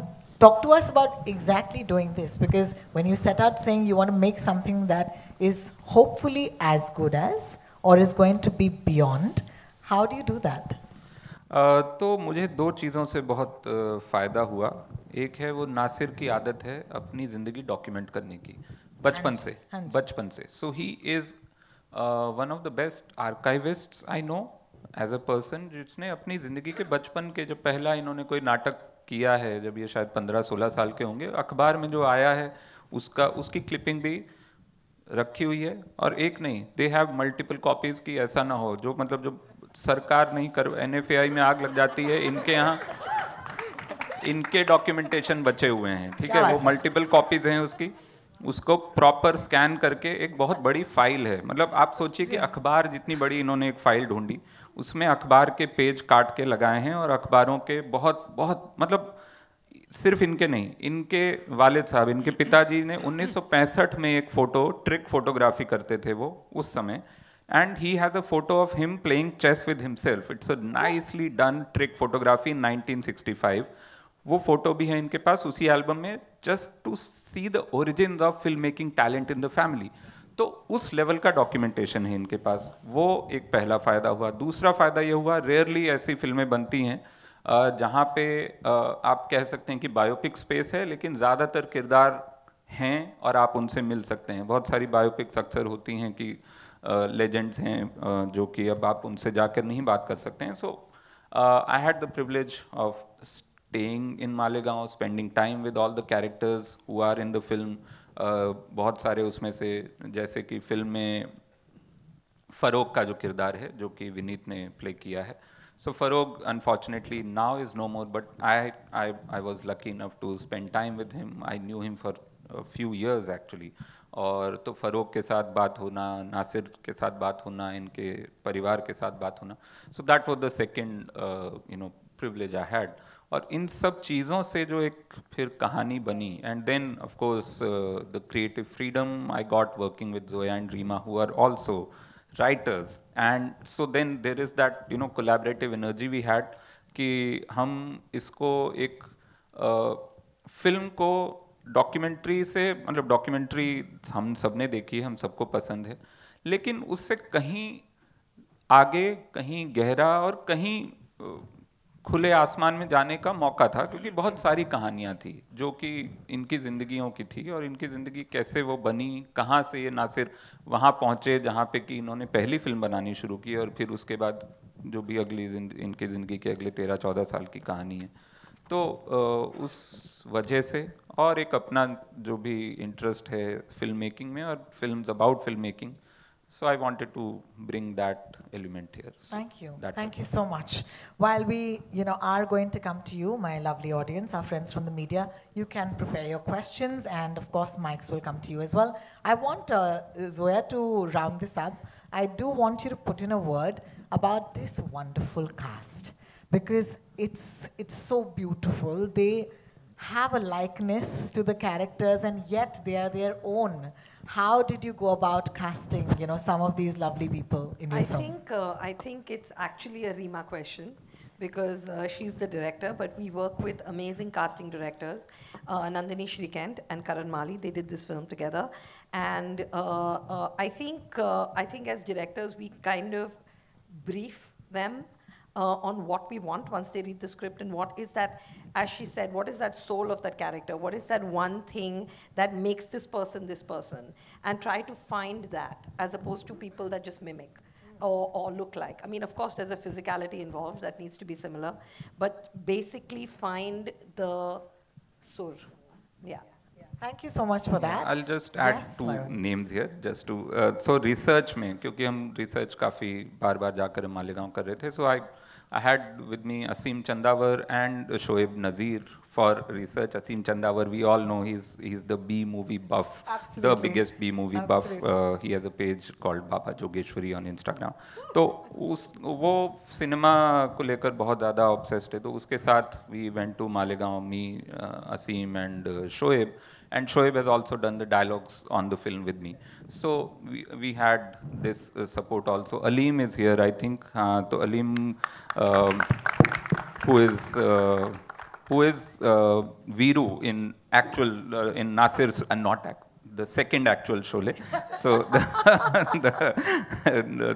[SPEAKER 5] talk to us about exactly doing this, because when you set out saying you want to make something that is hopefully as good as, or is going to be beyond, how do you do that?
[SPEAKER 1] तो मुझे दो चीज़ों से बहुत फ़ायदा हुआ। एक है वो नासिर की आदत है अपनी ज़िंदगी डॉक्यूमेंट करने की, बचपन से। So he is one of the best archivists I know as a person, जिसने अपनी ज़िंदगी के बचपन के, जब पहला इन्होंने कोई नाटक किया है, जब ये शायद 15-16 साल के होंगे, अखबार में जो आया है उसकी क्लिपिंग भी रखी हुई है, और एक नहीं, दे हैव मल्टीपल कॉपीज़ की, ऐसा ना हो जो मतलब जो सरकार नहीं कर, NFAI में आग लग जाती है, इनके यहाँ इनके डॉक्यूमेंटेशन बचे हुए हैं, ठीक है, वो मल्टीपल कॉपीज़ हैं उसको प्रॉपर स्कैन करके एक बहुत बड़ी फाइल है। मतलब आप सोचिए कि अखबार जितनी बड़ी इन्होंने एक फाइल ढूंढी, उसमें अखबार के पेज काट के लगाए हैं, और अखबारों के बहुत बहुत मतलब सिर्फ इनके नहीं, इनके वालिद साहब, इनके पिताजी ने 1965 में एक फ़ोटो, ट्रिक फोटोग्राफी करते थे वो उस समय, and he has a photo of him playing chess with himself. It's a nicely done trick photography in 1965. वो फोटो भी है इनके पास उसी एल्बम में, just to see the origins of film making talent in the family. तो उस level का documentation है इनके पास, वो एक पहला फ़ायदा हुआ। दूसरा फ़ायदा ये हुआ, रेयरली ऐसी फिल्में बनती हैं जहाँ पे आप कह सकते हैं कि बायोपिक स्पेस है, लेकिन ज़्यादातर किरदार हैं और आप उनसे मिल सकते हैं। बहुत सारी बायोपिक्स अक्सर होती हैं कि लेजेंड्स हैं जो कि अब आप उनसे जाकर नहीं बात कर सकते हैं। So I had the privilege of staying in Malegaon, spending time with all the characters who are in the film. बहुत सारे उसमें से, जैसे कि फिल्म में फ़रोग का जो किरदार है, जो कि विनीत ने प्ले किया है, so Farogh unfortunately now is no more, but I was lucky enough to spend time with him. I knew him for few years actually. और तो फ़रोग के साथ बात होना, नासिर के साथ बात होना, इनके परिवार के साथ बात होना, so that was the second privilege I had. और इन सब चीज़ों से जो एक फिर कहानी बनी, and then of course the creative freedom I got working with Zoya and Reema who are also writers, and so then there is that collaborative energy we had कि हम इसको एक फिल्म को डॉक्यूमेंट्री से मतलब डॉक्यूमेंट्री हम सब ने देखी है, हम सबको पसंद है, लेकिन उससे कहीं आगे, कहीं गहरा और कहीं खुले आसमान में जाने का मौका था, क्योंकि बहुत सारी कहानियाँ थी जो कि इनकी ज़िंदगियों की थी और इनकी ज़िंदगी कैसे वो बनी, कहाँ से ये नासिर वहाँ पहुँचे जहाँ पे कि इन्होंने पहली फिल्म बनानी शुरू की और फिर उसके बाद जो भी अगली इनकी ज़िंदगी के अगले 13-14 साल की कहानी है। तो उस वजह से और एक अपना जो भी इंटरेस्ट है फिल्म मेकिंग में और films about film making, so I wanted to bring that element here. So
[SPEAKER 5] thank you so much. While we are going to come to you, my lovely audience, our friends from the media, you can prepare your questions, and of course mics will come to you as well. I want Zoya to round this up. I do want you to put in a word about this wonderful cast, because it's so beautiful. They have a likeness to the characters and yet they are their own. How did you go about casting, some of these lovely people in your film?
[SPEAKER 9] I think it's actually a Rima question, because she's the director, but we work with amazing casting directors, Nandini Shrikant and Karan Mali. They did this film together, and I think as directors we kind of brief them on what we want once they read the script, and what is that, as she said, what is that soul of that character? What is that one thing that makes this person, and try to find that, as opposed to people that just mimic or look like. I mean, of course, there's a physicality involved that needs to be similar, but basically find the sur. Yeah.
[SPEAKER 5] Thank you so much for that.
[SPEAKER 1] I'll just add two names here, just to so research में, क्योंकि हम research काफ़ी बार जाकर मालेगांव कर रहे थे, so I had with me Asim Chandavar and Shoaib Nazir for research. Asim Chandavar, we all know he's the B movie buff, the biggest B movie buff. He has a page called Baba Jogeshwari on Instagram. तो वो cinema को लेकर बहुत ज़्यादा obsessed है, तो उसके साथ we went to Malegaon, me, Asim and Shoaib. And Shoaib has also done the dialogues on the film with me. So we had this support also. Aleem is here, I think. So Aleem, who is Veeru in actual, in Nasir's, and not the second actual Sholay. So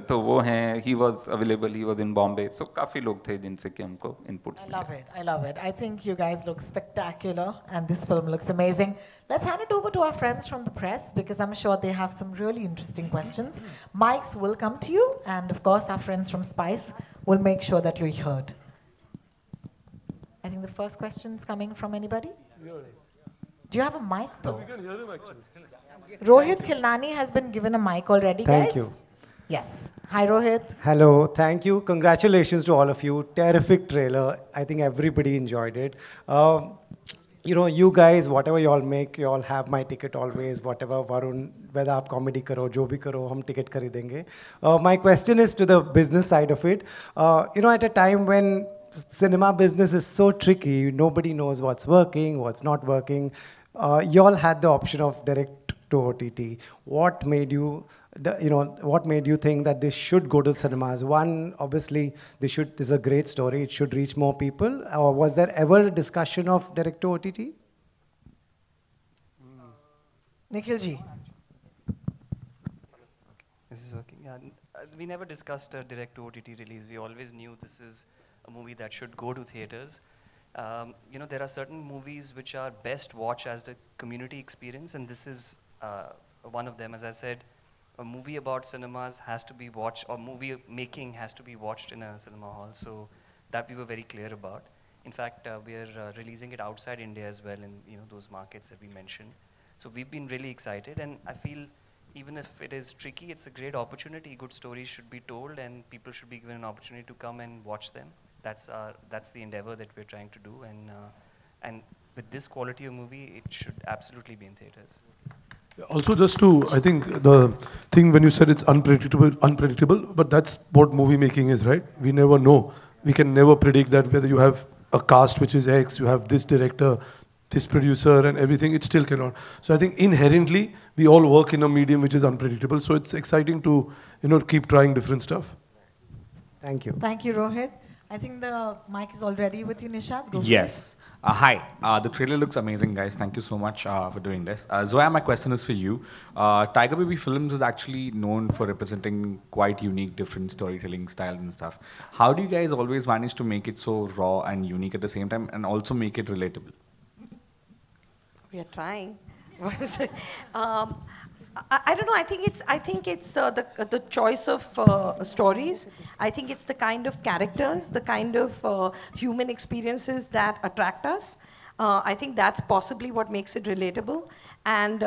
[SPEAKER 1] तो वो हैं, he was available, he was in Bombay. So काफ़ी लोग थे जिनसे कि हमको inputs मिले.
[SPEAKER 5] I love it. I think you guys look spectacular and this film looks amazing. Let's hand it over to our friends from the press, because I'm sure they have some really interesting questions. Mics will come to you, and of course our friends from Spice will make sure that you're heard. I think the first question is coming from anybody? Do you have a mic though?
[SPEAKER 8] We can hear him actually.
[SPEAKER 5] Rohit Khilnani has been given a mic already, guys.
[SPEAKER 14] Thank you.
[SPEAKER 5] Yes. Hi, Rohit.
[SPEAKER 14] Hello. Thank you. Congratulations to all of you. Terrific trailer. I think everybody enjoyed it. You guys, whatever you all make, you all have my ticket always. Whatever, Varun, whether aap comedy karo, jo bhi karo, hum ticket kharidenge. My question is to the business side of it. At a time when cinema business is so tricky, nobody knows what's working, what's not working. You all had the option of direct to OTT. What made you, what made you think that this should go to cinemas? One, obviously, this is a great story. It should reach more people. Or was there ever a discussion of direct to OTT?
[SPEAKER 5] Nikhil ji.
[SPEAKER 6] This is working. Yeah, we never discussed a direct to OTT release. We always knew this is a movie that should go to theaters. There are certain movies which are best watched as the community experience, and this is one of them. As I said, a movie about cinemas has to be watched, or movie making has to be watched in a cinema hall. So that we were very clear about. In fact, we are releasing it outside India as well in those markets that we mentioned. So we've been really excited, and I feel even if it is tricky, it's a great opportunity. Good stories should be told, and people should be given an opportunity to come and watch them. That's the endeavor that we're trying to do, and with this quality of movie, it should absolutely be in theaters.
[SPEAKER 8] Also, just to, I think the thing when you said it's unpredictable, but that's what movie making is, right? We never know. We can never predict that whether you have a cast which is X, you have this director, this producer, and everything. It still cannot. So I think inherently we all work in a medium which is unpredictable. So it's exciting to keep trying different stuff.
[SPEAKER 14] Thank you.
[SPEAKER 5] Thank you, Rohit. I think the mic is already with you, Nishad. Go for it.
[SPEAKER 15] Yes. Hi. The trailer looks amazing, guys. Thank you so much for doing this. Zoya, my question is for you. Tiger Baby Films is actually known for representing quite unique, different storytelling styles and stuff. How do you guys always manage to make it so raw and unique at the same time, and also make it relatable?
[SPEAKER 9] We are trying. I don't know. I think it's the choice of stories. I think it's the kind of characters, the kind of human experiences that attract us. I think that's possibly what makes it relatable. And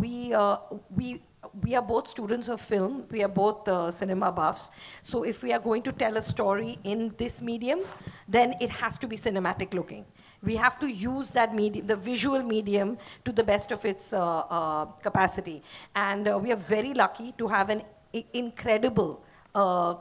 [SPEAKER 9] we are both students of film. We are both cinema buffs. So if we are going to tell a story in this medium, then it has to be cinematic looking. We have to use that medium, the visual medium, to the best of its capacity. And we are very lucky to have an incredible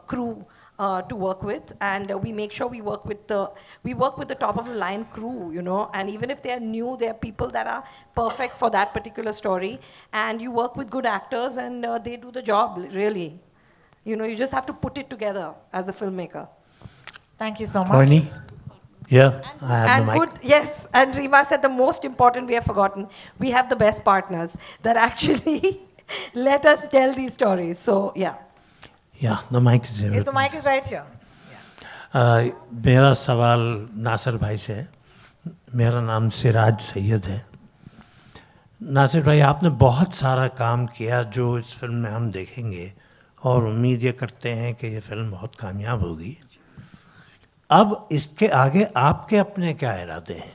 [SPEAKER 9] crew to work with, and we make sure we work with the top of the line crew, you know. And even if they are new, they are people that are perfect for that particular story. And you work with good actors, and they do the job really. You know, you just have to put it together as a filmmaker.
[SPEAKER 5] Thank you so much.
[SPEAKER 16] Rohini? Yeah, I have the mic.
[SPEAKER 9] Good, yes, and Rima said the most important we have forgotten. We have the best partners that actually let us tell these stories. So, yeah.
[SPEAKER 16] Yeah, the mic is here.
[SPEAKER 5] The mic is right here.
[SPEAKER 16] मेरा सवाल नासिर भाई से है. मेरा नाम सिराज सैयद है. नासिर भाई, आपने बहुत सारा काम किया जो इस फिल्म में हम देखेंगे, और उम्मीद ये करते हैं कि ये फिल्म बहुत कामयाब होगी. अब इसके आगे आपके अपने क्या इरादे हैं?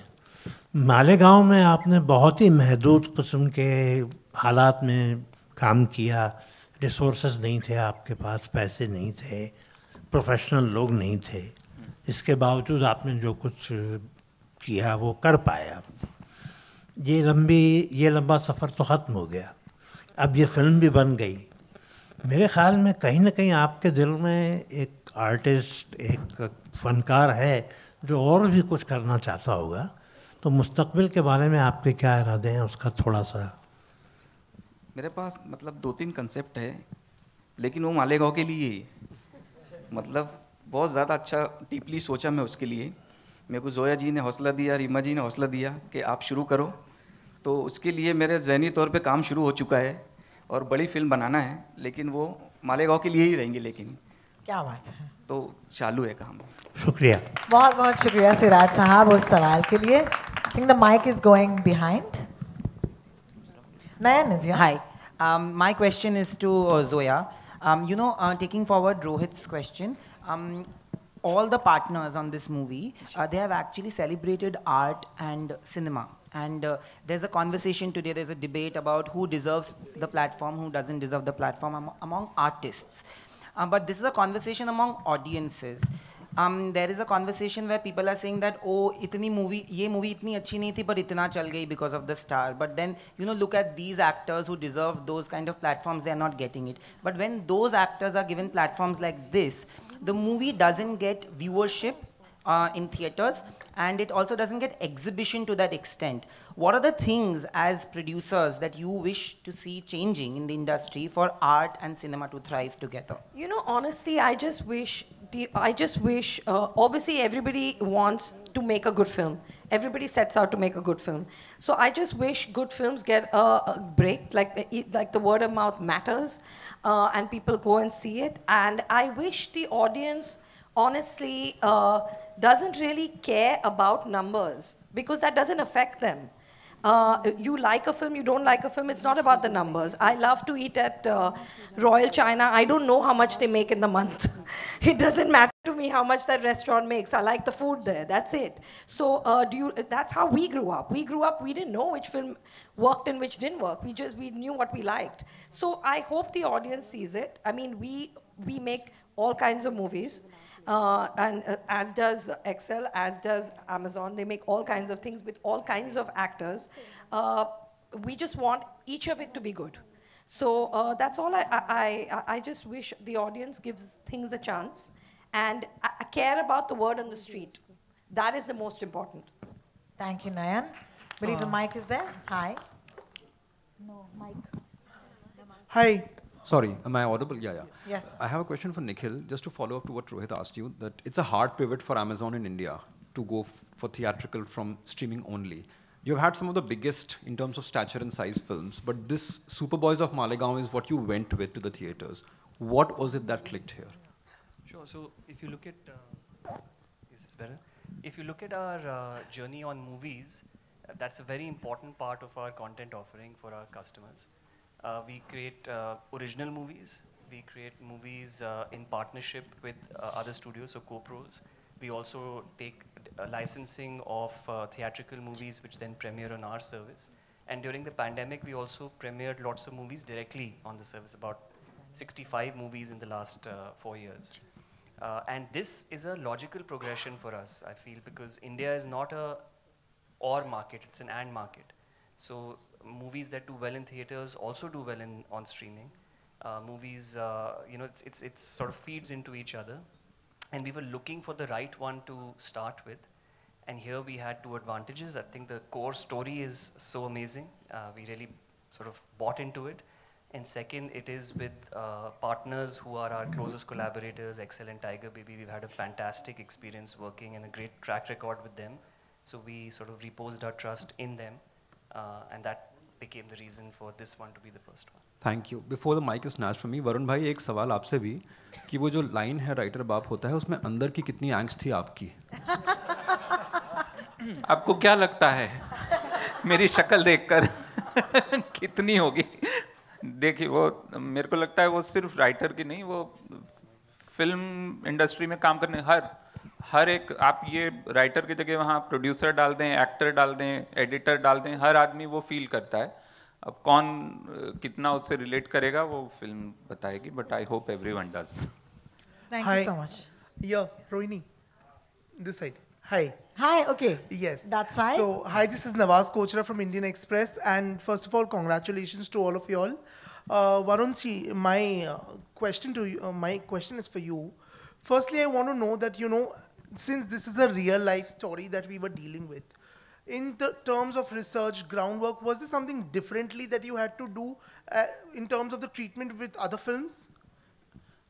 [SPEAKER 16] मालेगांव में आपने बहुत ही महदूद किस्म के हालात में काम किया. रिसोर्सेज नहीं थे आपके पास, पैसे नहीं थे, प्रोफेशनल लोग नहीं थे. इसके बावजूद आपने जो कुछ किया वो कर पाया. ये लंबा सफ़र तो ख़त्म हो गया. अब ये फिल्म भी बन गई. मेरे ख्याल में कहीं ना कहीं आपके दिल में एक आर्टिस्ट, एक फनकार है जो और भी कुछ करना चाहता होगा. तो मुस्तकबिल के बारे में आपके क्या इरादे हैं, उसका थोड़ा सा.
[SPEAKER 13] मेरे पास मतलब 2-3 कंसेप्ट है, लेकिन वो मालेगांव के लिए ही. मतलब बहुत ज़्यादा अच्छा डीपली सोचा मैं उसके लिए. मेरे को जोया जी ने हौसला दिया, रीमा जी ने हौसला दिया कि आप शुरू करो. तो उसके लिए मेरे ज़हनी तौर पे काम शुरू हो चुका है और बड़ी फिल्म बनाना है, लेकिन वो मालेगांव के लिए ही रहेंगी. लेकिन
[SPEAKER 5] क्या बात है.
[SPEAKER 13] तो चालू है काम.
[SPEAKER 16] शुक्रिया.
[SPEAKER 5] बहुत बहुत शुक्रिया सिराज साहब उस सवाल के लिए. I think the mic is going behind. Nayan is here.
[SPEAKER 17] Hi. My question is to Zoya. Taking forward Rohit's question, all the partners on this movie, they have actually celebrated art and cinema. And there's a conversation today, there's a debate about who deserves the platform, who doesn't deserve the platform among artists. But this is a conversation among audiences. There is a conversation where people are saying that, oh, ye movie itni achhi nahi thi, but itna chal gayi because of the star. But then, look at these actors who deserve those kind of platforms, they are not getting it. But when those actors are given platforms like this, the movie doesn't get viewership in theaters, and it also doesn't get exhibition to that extent. What are the things as producers that you wish to see changing in the industry for art and cinema to thrive together?
[SPEAKER 9] Honestly, I just wish, obviously everybody wants to make a good film. Everybody sets out to make a good film. So I just wish good films get a break, like the word of mouth matters, and people go and see it. And I wish the audience, honestly, doesn't really care about numbers, because that doesn't affect them. You like a film, you don't like a film, it's not about the numbers. I love to eat at Royal China. I don't know how much they make in the month. It doesn't matter to me how much that restaurant makes. I like the food there, that's it. So that's how we grew up. We didn't know which film worked and which didn't work. We knew what we liked. So I hope the audience sees it. I mean, we make all kinds of movies. And as does Excel, as does Amazon. They make all kinds of things with all kinds of actors. We just want each of it to be good. So that's all. I just wish the audience gives things a chance, and I care about the word on the street. That is the most important.
[SPEAKER 5] Thank you, Nayan. Believe the mic is there. Hi.
[SPEAKER 18] Hi.
[SPEAKER 12] Sorry, am I audible? Yeah, yeah.
[SPEAKER 5] Yes.
[SPEAKER 12] I have a question for Nikhil, just to follow up to what Rohit asked you, that it's a hard pivot for Amazon in India to go for theatrical from streaming only. You've had some of the biggest in terms of stature and size films, but this Superboys of Malegaon is what you went with to the theaters. What was it that clicked here?
[SPEAKER 6] Sure. So if you look at, is this better? If you look at our journey on movies, that's a very important part of our content offering for our customers. We create original movies. We create movies in partnership with other studios, so co-pros. We also take licensing of theatrical movies, which then premiere on our service. And during the pandemic, we also premiered lots of movies directly on the service, about 65 movies in the last 4 years. And this is a logical progression for us, I feel, because India is not a or market, it's an and market. So movies that do well in theaters also do well on streaming. Movies, you know, it's sort of feeds into each other. And we were looking for the right one to start with. And here we had two advantages. I think the core story is so amazing. We really sort of bought into it. And second, it is with partners who are our closest collaborators, Excel and Tiger Baby. We've had a fantastic experience working and a great track record with them. So we sort of reposed our trust in them. And that became the reason for this one to be the first one.
[SPEAKER 12] Thank you. Before the mic is snatched from me, Varun भाई एक सवाल आपसे भी कि वो जो line है writer बाप होता है उसमें अंदर की कितनी angst थी आपकी?
[SPEAKER 1] आपको क्या लगता है मेरी शक्ल देखकर कितनी होगी? देखिए वो मेरे को लगता है वो सिर्फ राइटर की नहीं, वो फिल्म इंडस्ट्री में काम करने हर एक, आप ये राइटर की जगह वहाँ प्रोड्यूसर डाल दें, एक्टर डाल दें, एडिटर डाल दें, हर आदमी वो फील करता है. अब कौन कितना उससे रिलेट करेगा वो फिल्म बताएगी, but I hope everyone does.
[SPEAKER 5] Thank you so much.
[SPEAKER 2] Yeah, Rohini, this side. Hi.
[SPEAKER 5] Hi, okay.
[SPEAKER 2] Yes.
[SPEAKER 5] That side.
[SPEAKER 2] So, hi, this is Nawaz Kochra from Indian Express, and first of all, congratulations to all of you all. Varun ji, my question is for you. Firstly, I want to know that, you know, since this is a real life story that we were dealing with, in the terms of research, groundwork, was there something differently that you had to do in terms of the treatment with other films?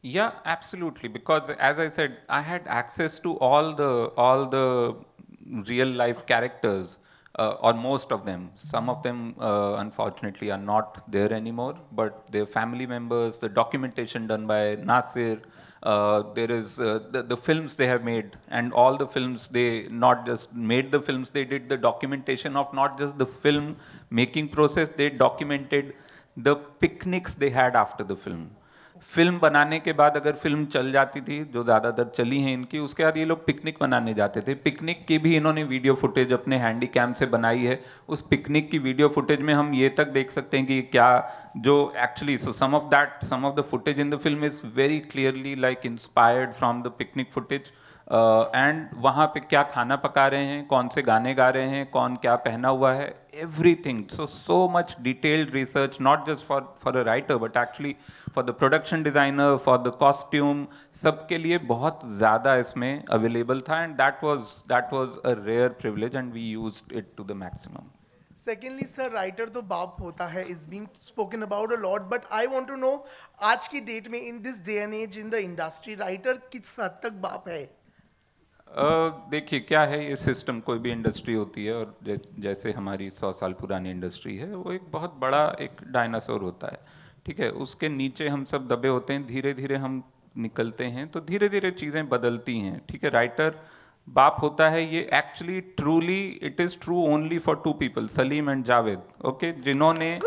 [SPEAKER 1] Yeah, absolutely. Because as I said, I had access to all the real life characters, or most of them. Some of them, unfortunately, are not there anymore. But their family members, the documentation done by Nasir, there is the films they have made, and all the films, they not just made the films, they did the documentation of not just the film making process, they documented the picnics they had after the film. Film बनाने के बाद अगर film चल जाती थी, जो ज़्यादातर चली हैं इनकी, उसके बाद ये लोग पिकनिक मनाने जाते थे. पिकनिक की भी इन्होंने वीडियो फुटेज अपने हैंडी कैम से बनाई है. उस पिकनिक की वीडियो फुटेज में हम ये तक देख सकते हैं कि क्या जो actually some of the footage in the film is very clearly like inspired from the picnic footage. And वहाँ पे क्या खाना पका रहे हैं, कौन से गाने गा रहे हैं, कौन क्या पहना हुआ है, everything. So much detailed research, not just for a writer, but actually for the production designer, for the costume, सबके लिए बहुत ज़्यादा इसमें available था, and that was a rare privilege, and we used it to the maximum.
[SPEAKER 2] Secondly, sir, writer तो बाप होता है is being spoken about a lot, but I want to know आज की डेट में in this day and age in the industry, writer किस हद तक बाप है?
[SPEAKER 1] देखिए क्या है, ये सिस्टम कोई भी इंडस्ट्री होती है, और जैसे हमारी 100 साल पुरानी इंडस्ट्री है, वो एक बहुत बड़ा एक डायनासोर होता है. ठीक है, उसके नीचे हम सब दबे होते हैं, धीरे धीरे हम निकलते हैं, तो धीरे धीरे चीज़ें बदलती हैं. ठीक है, राइटर बाप होता है, ये actually truly it is true only for 2 people, Salim and Javed. Okay, जिन्होंने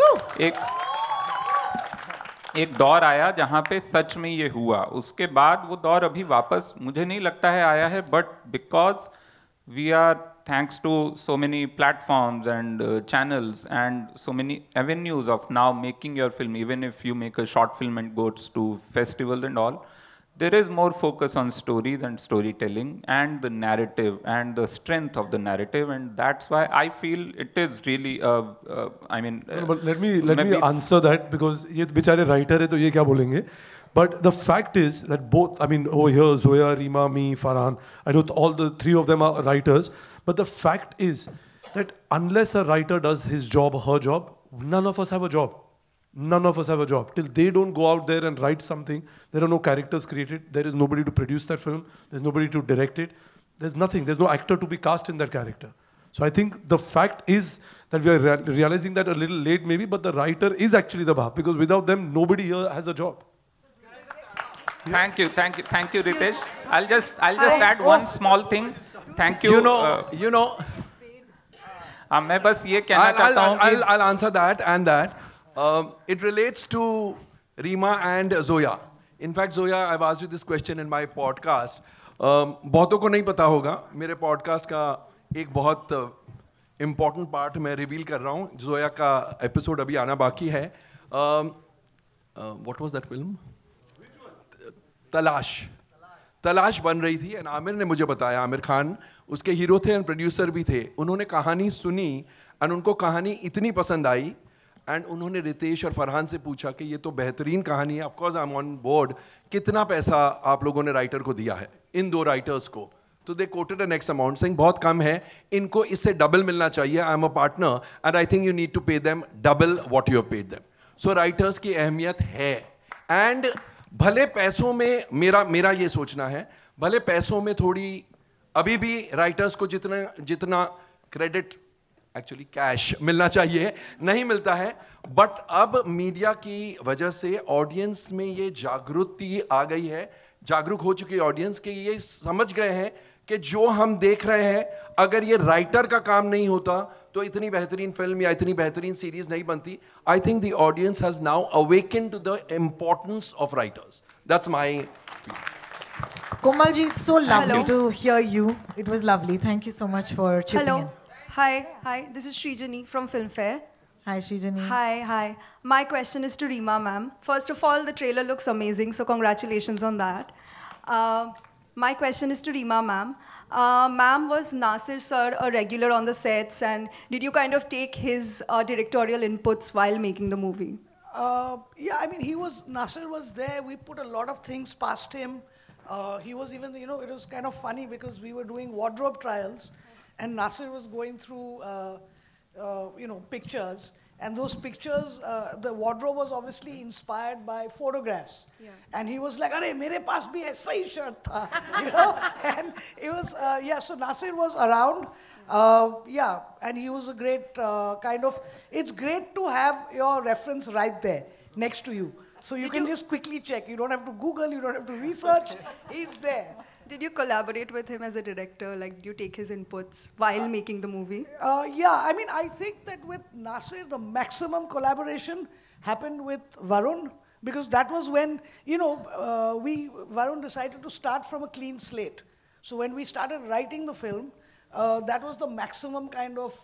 [SPEAKER 1] एक दौर आया जहाँ पे सच में ये हुआ. उसके बाद वो दौर अभी वापस मुझे नहीं लगता है आया है, but because we are thanks to so many platforms and channels and so many avenues of now making your film, even if you make a short film and goes to festivals and all, there is more focus on stories and storytelling and the narrative and the strength of the narrative, and that's why I feel it is really I mean
[SPEAKER 8] but let me answer that, because ये बेचारे writer है तो ये क्या बोलेंगे. But the fact is that both, I mean, over here Zoya, Reema, me, Farhan, I know all the 3 of them are writers, but the fact is that unless a writer does his job or her job, none of us have a job. none of us have a job. Till they don't go out there and write something, there are no characters created, there is nobody to produce that film, there's nobody to direct it, there's nothing, there's no actor to be cast in that character. So I think the fact is that we are realizing that a little late maybe, but the writer is actually the Baap, because without them, nobody here has a job.
[SPEAKER 1] Thank you, Ritesh. I'll just add one small thing. Thank you.
[SPEAKER 18] You know.
[SPEAKER 1] मैं बस ये कहना चाहता हूँ कि
[SPEAKER 18] I'll answer that and that. It relates to Reema and Zoya. In fact, Zoya, I've asked you this question in my podcast. बहुतों को नहीं पता होगा, मेरे podcast का एक बहुत important part मैं reveal कर रहा हूँ. Zoya का episode अभी आना बाकी है. What was that film? तलाश बन रही थी एंड आमिर ने मुझे बताया, आमिर खान उसके हीरो थे एंड प्रोड्यूसर भी थे. उन्होंने कहानी सुनी एंड उनको कहानी इतनी पसंद आई एंड उन्होंने रितेश और फरहान से पूछा कि ये तो बेहतरीन कहानी है, of course I am on board, कितना पैसा आप लोगों ने राइटर को दिया है, इन दो राइटर्स को? तो they quoted an X amount saying बहुत कम है, इनको इससे डबल मिलना चाहिए, I am a partner and I think you need to pay them double what you have paid them. So writers की अहमियत है एंड भले पैसों में मेरा ये सोचना है, भले पैसों में थोड़ी अभी भी राइटर्स को जितना क्रेडिट एक्चुअली कैश मिलना चाहिए नहीं मिलता है, बट अब मीडिया की वजह से ऑडियंस में ये जागृति आ गई है, जागरूक हो चुकी ऑडियंस के ये समझ गए हैं कि जो हम देख रहे हैं अगर ये राइटर का काम नहीं होता तो इतनी बेहतरीन फिल्म या इतनी बेहतरीन सीरीज नहीं बनती. I think the audience has now awaken to the importance of writers. That's my
[SPEAKER 5] Komalji, it's so lovely to hear you. It was lovely. Thank you so much for chipping in.
[SPEAKER 19] Hi. This is Srijani from Filmfare.
[SPEAKER 5] Hi, Srijani.
[SPEAKER 19] Hi. My question is to Reema ma'am. First of all, the trailer looks amazing, so congratulations on that. My question is to Reema ma'am. Ma'am, was Nasir sir a regular on the sets, and did you kind of take his directorial inputs while making the movie?
[SPEAKER 7] Yeah, I mean, Nasir was there. We put a lot of things past him. He was even, it was kind of funny because we were doing wardrobe trials and Nasir was going through, pictures. And those pictures, the wardrobe was obviously inspired by photographs.
[SPEAKER 19] Yeah.
[SPEAKER 7] And he was like, "Arey, mere paas bhi aisa hi shirt tha," And it was, so Nasir was around. And he was a great it's great to have your reference right there next to you. So you can just quickly check. You don't have to Google, you don't have to research. He's there.
[SPEAKER 19] Did you collaborate with him as a director? Like, did you take his inputs while making the movie?
[SPEAKER 7] I mean, I think that with Nasir, the maximum collaboration happened with Varun, because that was when, Varun decided to start from a clean slate. So when we started writing the film, that was the maximum kind of,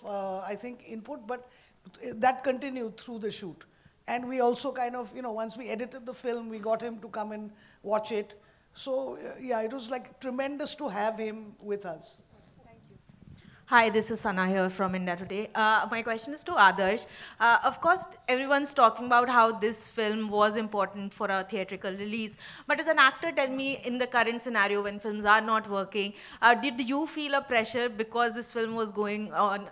[SPEAKER 7] I think, input, but that continued through the shoot. And we also kind of, once we edited the film, we got him to come and watch it. So, it was like tremendous to have him with us.
[SPEAKER 20] Hi, this is Sana here from India Today. My question is to Adarsh. Of course, everyone's talking about how this film was important for a theatrical release. But as an actor, tell me, in the current scenario when films are not working, did you feel a pressure because this film was going on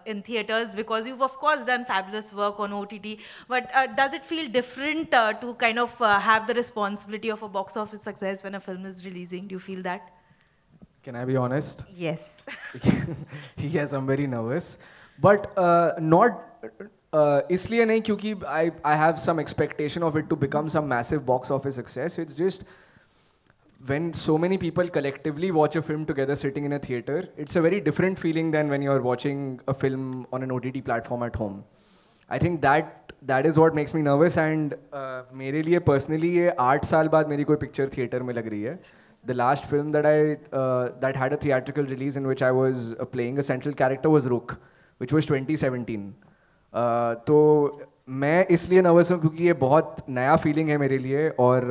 [SPEAKER 20] in theaters? Because you've, of course, done fabulous work on OTT. But does it feel different to kind of have the responsibility of a box office success when a film is releasing? Do you feel that?
[SPEAKER 10] Can I be honest?
[SPEAKER 20] Yes.
[SPEAKER 10] Yes, I'm very nervous. But not इसलिए नहीं क्योंकि I have some expectation of it to become some massive box office success. It's just when so many people collectively watch a film together sitting in a theater, it's a very different feeling than when you're watching a film on an OTT platform at home. I think that is what makes me nervous. And मेरे लिए personally ये 8 साल बाद मेरी कोई picture theater में लग रही है. The last film that that had a theatrical release in which I was playing a central character was Rukh, which was 2017. तो मैं इसलिए nervous हूँ क्योंकि ये बहुत नया feeling है मेरे लिए और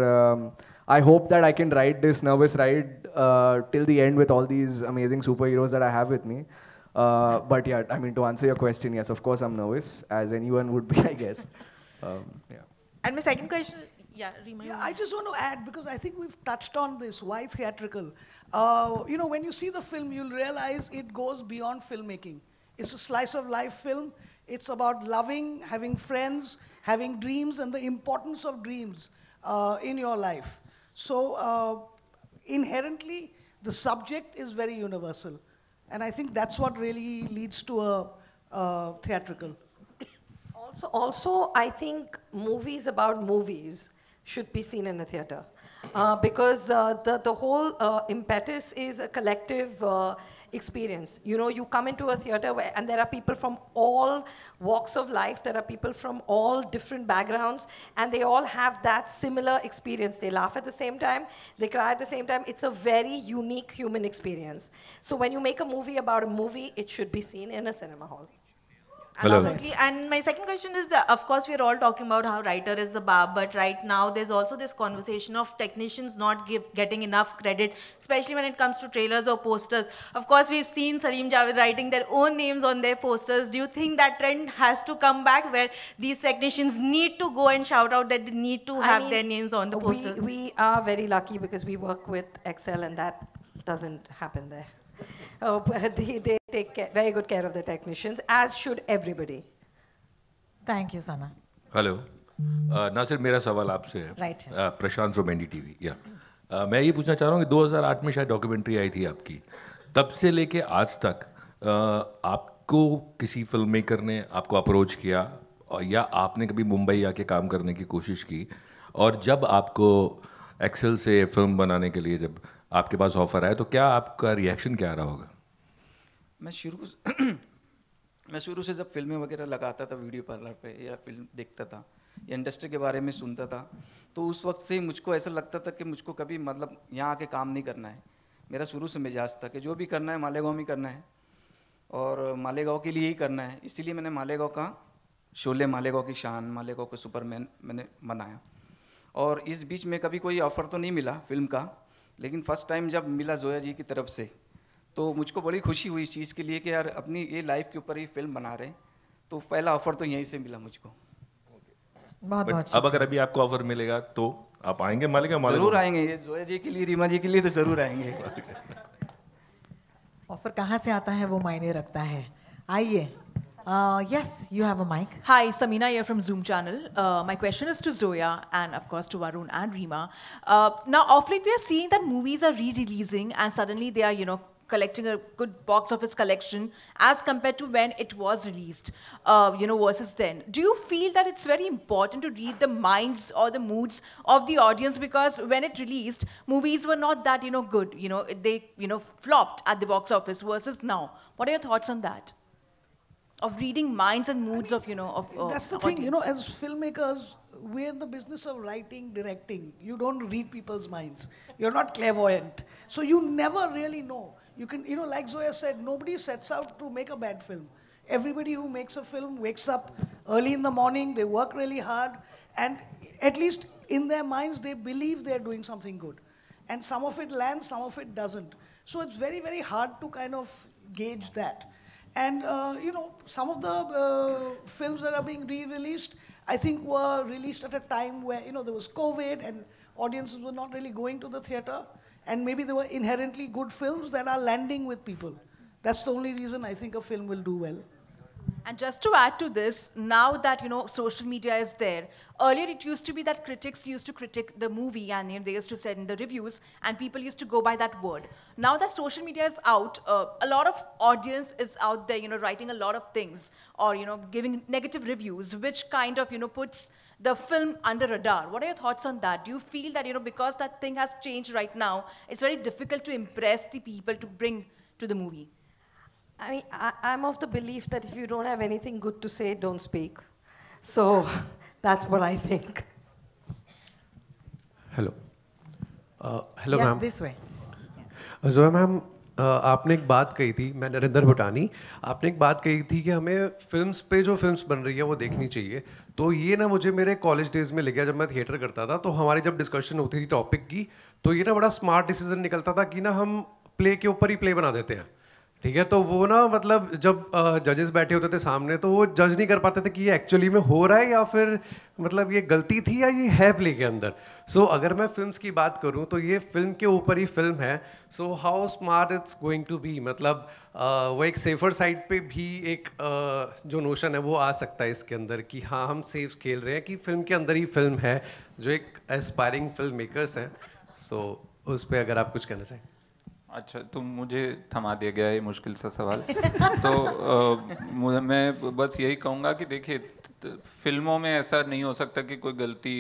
[SPEAKER 10] I hope that I can ride this nervous ride till the end with all these amazing superheroes that I have with me. But yeah, I mean, to answer your question, yes, of course I'm nervous, as anyone would be, I guess. Yeah.
[SPEAKER 20] And my second question,
[SPEAKER 7] I just want to add, because I think we've touched on this, why theatrical? When you see the film, you'll realize it goes beyond filmmaking. It's a slice of life film. It's about loving, having friends, having dreams and the importance of dreams in your life. So inherently, the subject is very universal. And I think that's what really leads to a theatrical.
[SPEAKER 9] Also, I think movies about movies should be seen in a theater. Because the whole impetus is a collective experience. You know, you come into a theater and there are people from all walks of life, there are people from all different backgrounds, and they all have that similar experience. They laugh at the same time, they cry at the same time. It's a very unique human experience. So when you make a movie about a movie, it should be seen in a cinema hall.
[SPEAKER 20] Absolutely. And my second question is that, of course, we're all talking about how writer is the bar, but right now there's also this conversation of technicians not getting enough credit, especially when it comes to trailers or posters. Of course, we've seen Salim Javed writing their own names on their posters. Do you think that trend has to come back where these technicians need to go and shout out that they need to have their names on the posters?
[SPEAKER 9] We are very lucky because we work with Excel and that doesn't happen there. They take very good care of the technicians, as should everybody.
[SPEAKER 5] Thank you, Sana.
[SPEAKER 21] Hello Nasir, मेरा सवाल आपसे है.
[SPEAKER 5] Right.
[SPEAKER 21] Prashant from NDTV. मैं ये पूछना चाह रहा हूँ कि 2008 में शायद डॉक्यूमेंट्री आई थी आपकी. तब से लेके आज तक आपको किसी फिल्म मेकर ने आपको अप्रोच किया या आपने कभी मुंबई आके काम करने की कोशिश की? और जब आपको एक्सेल से फिल्म बनाने के लिए जब आपके पास ऑफर आया तो क्या आपका रिएक्शन क्या रहा होगा?
[SPEAKER 13] मैं शुरू से जब फिल्में वगैरह लगाता था वीडियो पार्लर पे या फिल्म देखता था या इंडस्ट्री के बारे में सुनता था, तो उस वक्त से मुझको ऐसा लगता था कि मुझको कभी मतलब यहाँ आके काम नहीं करना है. मेरा शुरू से मिजाज था कि जो भी करना है मालेगांव में करना है और मालेगांव के लिए ही करना है. इसीलिए मैंने मालेगांव का शोले, मालेगांव की शान, मालेगांव का सुपरमैन मैंने बनाया. और इस बीच में कभी कोई ऑफ़र तो नहीं मिला फिल्म का, लेकिन फर्स्ट टाइम जब मिला जोया जी की तरफ से तो मुझको बड़ी खुशी हुई इस चीज़ के लिए कि यार अपनी ये लाइफ के ऊपर ही फिल्म बना रहे हैं. तो पहला ऑफ़र तो यहीं से मिला मुझको.
[SPEAKER 5] बहुत
[SPEAKER 21] अब अगर अभी आपको ऑफर मिलेगा तो आप आएंगे मालेगांव?
[SPEAKER 13] जरूर आएंगे. ये जोया जी के लिए, रीमा जी के लिए तो जरूर आएंगे.
[SPEAKER 5] ऑफर कहाँ से आता है वो मायने रखता है. आइए. Yes, you have a mic.
[SPEAKER 22] Hi, Samina here from Zoom channel. My question is to Zoya and of course to Varun and Reema. Now, of late we are seeing that movies are re-releasing and suddenly they are, collecting a good box office collection as compared to when it was released, versus then. Do you feel that it's very important to read the minds or the moods of the audience? Because when it released, movies were not that, good. They, flopped at the box office versus now. What are your thoughts on that? Of reading minds and moods of,
[SPEAKER 7] that's the
[SPEAKER 22] audience.
[SPEAKER 7] thing, as filmmakers, we're in the business of writing, directing. You don't read people's minds. You're not clairvoyant. So you never really know. You can, like Zoya said, nobody sets out to make a bad film. Everybody who makes a film wakes up early in the morning, they work really hard, and at least in their minds, they believe they're doing something good. And some of it lands, some of it doesn't. So it's very, very hard to kind of gauge that. And, some of the films that are being re-released, I think were released at a time where, there was COVID and audiences were not really going to the theater. And maybe they were inherently good films that are landing with people. That's the only reason I think a film will do well.
[SPEAKER 22] And just to add to this, now that, social media is there, earlier it used to be that critics used to critique the movie and they used to send the reviews and people used to go by that word. Now that social media is out, a lot of audience is out there, writing a lot of things or, giving negative reviews, which kind of, puts the film under radar. What are your thoughts on that? Do you feel that, because that thing has changed right now, it's very difficult to impress the people to bring to the movie?
[SPEAKER 9] I mean, I'm of the belief that if you don't have anything good to say, don't speak. So that's what I think.
[SPEAKER 23] Hello. Hello,
[SPEAKER 5] yes,
[SPEAKER 23] ma'am.
[SPEAKER 5] This way.
[SPEAKER 23] Zoya ma'am, आपने एक बात कही थी, मैं नरेंद्र भुटानी, आपने एक बात कही थी कि हमें फिल्म्स पे जो फिल्म्स बन रही है वो देखनी चाहिए. तो ये ना मुझे मेरे कॉलेज डेज में लगा, जब मैं थिएटर करता था तो हमारी जब डिस्कशन होती थी टॉपिक की, तो ये ना बड़ा स्मार्ट डिसीजन निकलता था कि ना हम प्ले के ऊपर ही प्ले बना देते हैं. ठीक है, तो वो ना मतलब जब जजेस बैठे होते थे सामने तो वो जज नहीं कर पाते थे कि ये एक्चुअली में हो रहा है या फिर मतलब ये गलती थी या ये है प्ले के अंदर. सो अगर मैं फिल्म्स की बात करूं तो ये फिल्म के ऊपर ही फिल्म है. So how smart it's going to be, मतलब वो एक सेफर साइड पे भी एक जो नोशन है वो आ सकता है इसके अंदर कि हाँ हम सेफ खेल रहे हैं कि फिल्म के अंदर ही फिल्म है जो एक एस्पायरिंग फिल्म मेकर्स हैं. सो उस पर अगर आप कुछ कहना चाहें.
[SPEAKER 1] अच्छा, तो मुझे थमा दिया गया ये मुश्किल सा सवाल. तो मैं बस यही कहूँगा कि देखिए, फिल्मों में ऐसा नहीं हो सकता कि कोई गलती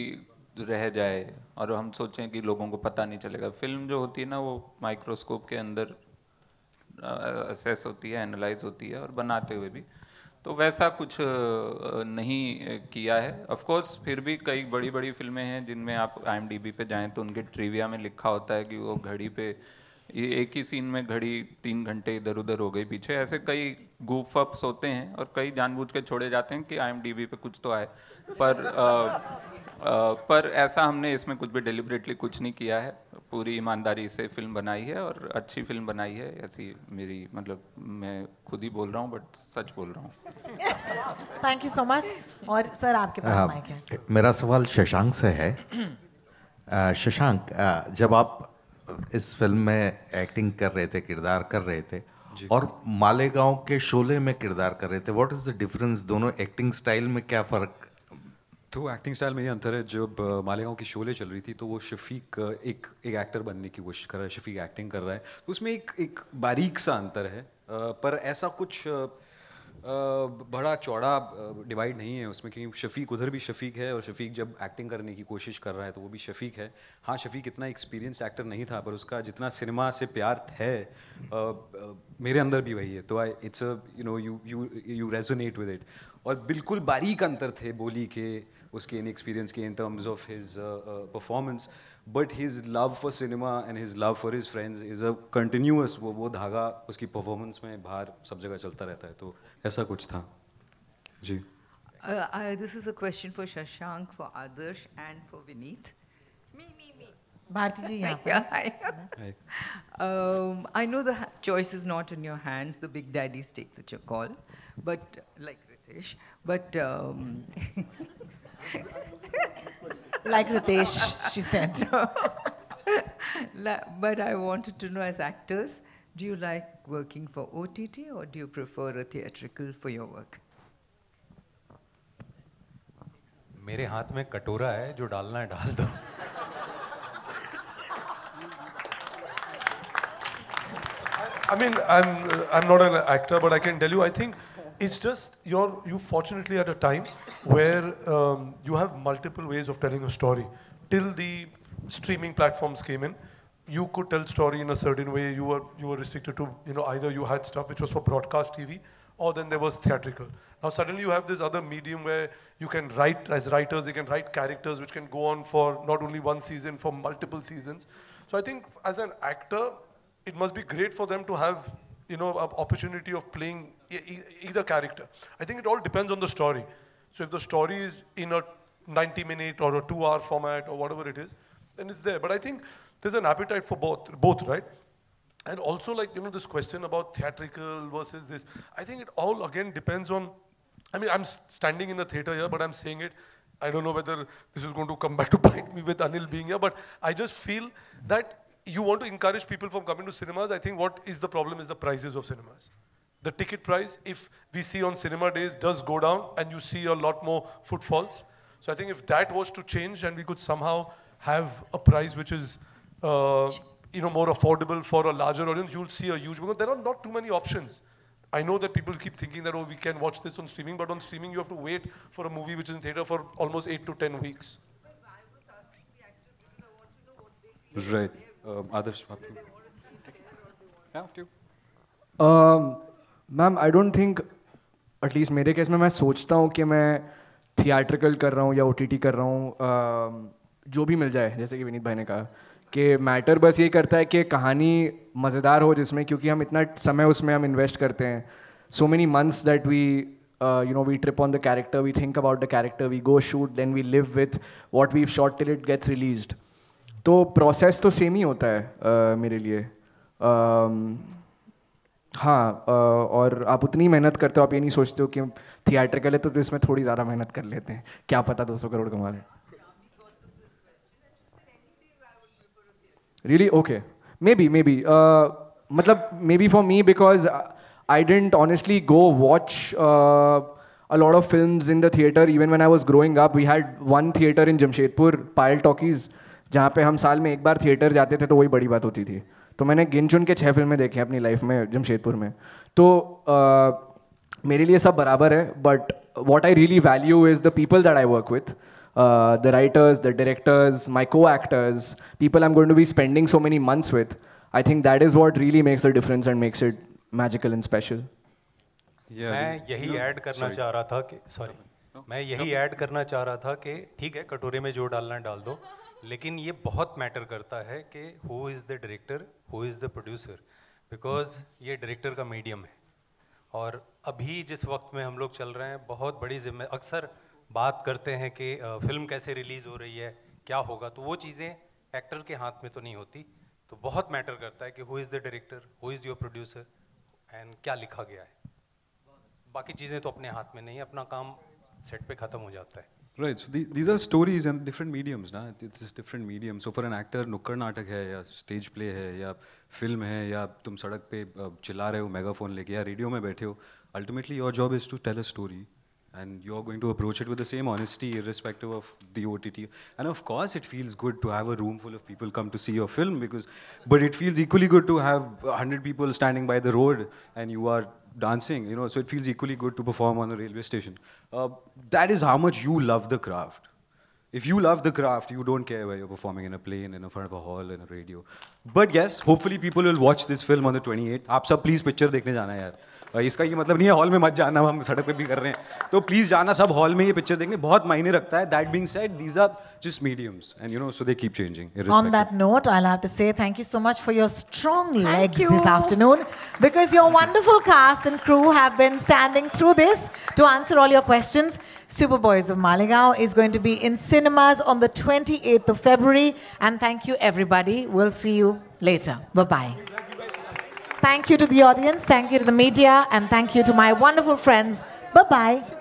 [SPEAKER 1] रह जाए और हम सोचें कि लोगों को पता नहीं चलेगा. फिल्म जो होती है ना, वो माइक्रोस्कोप के अंदर असेस होती है, एनालाइज होती है, और बनाते हुए भी तो वैसा कुछ नहीं किया है. ऑफ कोर्स फिर भी कई बड़ी बड़ी फिल्में हैं जिनमें आप IMDb पे जाएं तो उनके ट्रिविया में लिखा होता है कि वो घड़ी पे ये एक ही सीन में घड़ी 3 घंटे इधर उधर हो गई पीछे. ऐसे कई गूफ अप्स होते हैं और कई जानबूझ के छोड़े जाते हैं कि IMDb पे कुछ तो आए, पर ऐसा हमने इसमें कुछ भी डेलिबरेटली कुछ नहीं किया है. पूरी ईमानदारी से फिल्म बनाई है और अच्छी फिल्म बनाई है. ऐसी मेरी, मतलब मैं खुद ही बोल रहा हूँ बट सच बोल रहा हूँ.
[SPEAKER 5] Thank you so much. और सर आपके पास माइक है.
[SPEAKER 3] मेरा सवाल शशांक से है. शशांक, जब आप इस फिल्म में एक्टिंग कर रहे थे, किरदार कर रहे थे, और मालेगांव के शोले में किरदार कर रहे थे, व्हाट इज द डिफरेंस? दोनों एक्टिंग स्टाइल में क्या फ़र्क?
[SPEAKER 12] तो एक्टिंग स्टाइल में ये अंतर है. जब मालेगांव की शोले चल रही थी तो वो शफीक एक एक्टर बनने की कोशिश कर रहा है, शफीक एक्टिंग कर रहा है, तो उसमें एक बारीक सा अंतर है. पर ऐसा कुछ बड़ा चौड़ा डिवाइड नहीं है उसमें, क्योंकि शफीक उधर भी शफीक है और शफीक जब एक्टिंग करने की कोशिश कर रहा है तो वो भी शफीक है. हाँ, शफीक इतना एक्सपीरियंस एक्टर नहीं था, पर उसका जितना सिनेमा से प्यार है मेरे अंदर भी वही है. तो it's you resonate with it. और बिल्कुल बारीक अंतर थे बोली के, उसके इनएक्सपीरियंस के, in terms of his performance, but his love for cinema and his love for his friends is a continuous. वो धागा उसकी परफॉर्मेंस में बाहर सब जगह चलता रहता है. तो ऐसा कुछ था जी.
[SPEAKER 4] This is a question for Shashank, for Adarsh, and for Vineet. Me.
[SPEAKER 5] Bharti जी यहाँ पर.
[SPEAKER 4] I know the choice is not in your hands. The big daddies take the call, but like Ritesh, but
[SPEAKER 5] like Ritesh, she said.
[SPEAKER 4] But I wanted to know, as actors, do you like working for OTT or do you prefer a theatrical for your work?
[SPEAKER 11] मेरे हाथ में कटोरा है, जो डालना है डाल दो.
[SPEAKER 8] I mean, I'm not an actor, but I can tell you, I think it's just you fortunately at a time where you have multiple ways of telling a story. Till the streaming platforms came in, you could tell story in a certain way. You were restricted to, either you had stuff which was for broadcast TV, or then there was theatrical. Now suddenly you have this other medium where you can write, as writers, they can write characters which can go on for not only one season, for multiple seasons. So I think as an actor, it must be great for them to have, an opportunity of playing either character. I think it all depends on the story. So if the story is in a 90-minute or a 2-hour format or whatever it is, then it's there. But I think there's an appetite for both, right? And also, like, this question about theatrical versus this, I think it all again depends on, I mean, I'm standing in the theater here, but I'm saying it, I don't know whether this is going to come back to bite me with Anil being here, but I just feel that you want to encourage people from coming to cinemas. I think what is the problem is the prices of cinemas. The ticket price, if we see on cinema days, does go down and you see a lot more footfalls. So I think if that was to change and we could somehow have a price which is more affordable for a larger audience, you'll see a huge, because there are not too many options. I know that people keep thinking that, we can watch this on streaming, but on streaming you have to wait for a movie which is in theater for almost 8 to 10 weeks.
[SPEAKER 12] Right. Adarsh, after you.
[SPEAKER 10] Ma'am, I don't think, at least मेरे case में, मैं सोचता हूँ कि मैं theatrical कर रहा हूँ या OTT कर रहा हूँ, जो भी मिल जाए, जैसे कि विनीत भाई ने कहा, कि मैटर बस ये करता है कि कहानी मज़ेदार हो जिसमें, क्योंकि हम इतना समय उसमें हम इन्वेस्ट करते हैं. So many months that we trip on the character, we think about the character, we go shoot, then we live with what we've shot till it gets released. तो प्रोसेस तो सेम ही होता है मेरे लिए. हाँ और आप उतनी मेहनत करते हो, आप ये नहीं सोचते हो कि थिएट्रिकल है तो इसमें थोड़ी ज़्यादा मेहनत कर लेते हैं, क्या पता 200 करोड़ कमा लें. Really? Okay. Maybe. मतलब maybe for me because I didn't honestly go watch a lot of films in the theater even when I was growing up. We had one theater in Jamshedpur, Payal Talkies, जहाँ पे हम साल में एक बार theatre जाते थे तो वही बड़ी बात होती थी. तो मैंने गिन चुन के 6 फिल्में देखी अपनी लाइफ में जमशेदपुर में. तो मेरे लिए सब बराबर है, but what I really value is the people that I work with. The writers, the directors, my co-actors, people I'm going to be spending so many months with. I think that is what really makes the difference and makes it magical and special.
[SPEAKER 11] मैं यही add करना चाह रहा था कि मैं यही add करना चाह रहा था कि ठीक है कटोरे में जो डालना है डाल दो, लेकिन ये बहुत मैटर करता है कि who is the director, who is the producer, because ये डायरेक्टर का मीडियम है. और अभी जिस वक्त में हम लोग चल रहे हैं बहुत बड़ी जिम्मेदारी. अक्सर बात करते हैं कि फिल्म कैसे रिलीज़ हो रही है, क्या होगा, तो वो चीज़ें एक्टर के हाथ में तो नहीं होती. तो बहुत मैटर करता है कि who is the director, who is your producer and क्या लिखा गया है. बाकी चीज़ें तो अपने हाथ में नहीं है, अपना काम सेट पे ख़त्म हो जाता है.
[SPEAKER 12] Right, so these are stories and different mediums, ना. It's just different mediums. So for an actor, नुक्कड़ नाटक है या स्टेज प्ले है या फिल्म है या तुम सड़क पे चिल्ला रहे हो मेगाफोन लेके या रेडियो में बैठे हो, ultimately your job is to tell a story and you are going to approach it with the same honesty irrespective of the OTT. And of course it feels good to have a room full of people come to see your film, but it feels equally good to have 100 people standing by the road and you are dancing, you know, so it feels equally good to perform on a railway station. That is how much you love the craft. If you love the craft, you don't care where you're performing in a plane, in front of a hall, in a radio. But yes, hopefully people will watch this film on the 28th. आप सब please picture देखने जाना है यार. इसका ये मतलब नहीं है हॉल में मत जाना, हम सड़क पे भी कर रहे हैं, तो प्लीज जाना सब हॉल में ये पिक्चर देखने, बहुत मायने रखता है. That being said, these are just mediums and you know, so they keep changing.
[SPEAKER 5] On that note, I'll have to say thank you so much for your strong legs this afternoon, because your wonderful cast and crew have been standing through this to answer all your questions. Superboys of Maligaon is going to be in cinemas on the 28th of February, and thank you everybody. We'll see you later. Bye-bye. Thank you to the audience, thank you to the media, and thank you to my wonderful friends. Bye-bye.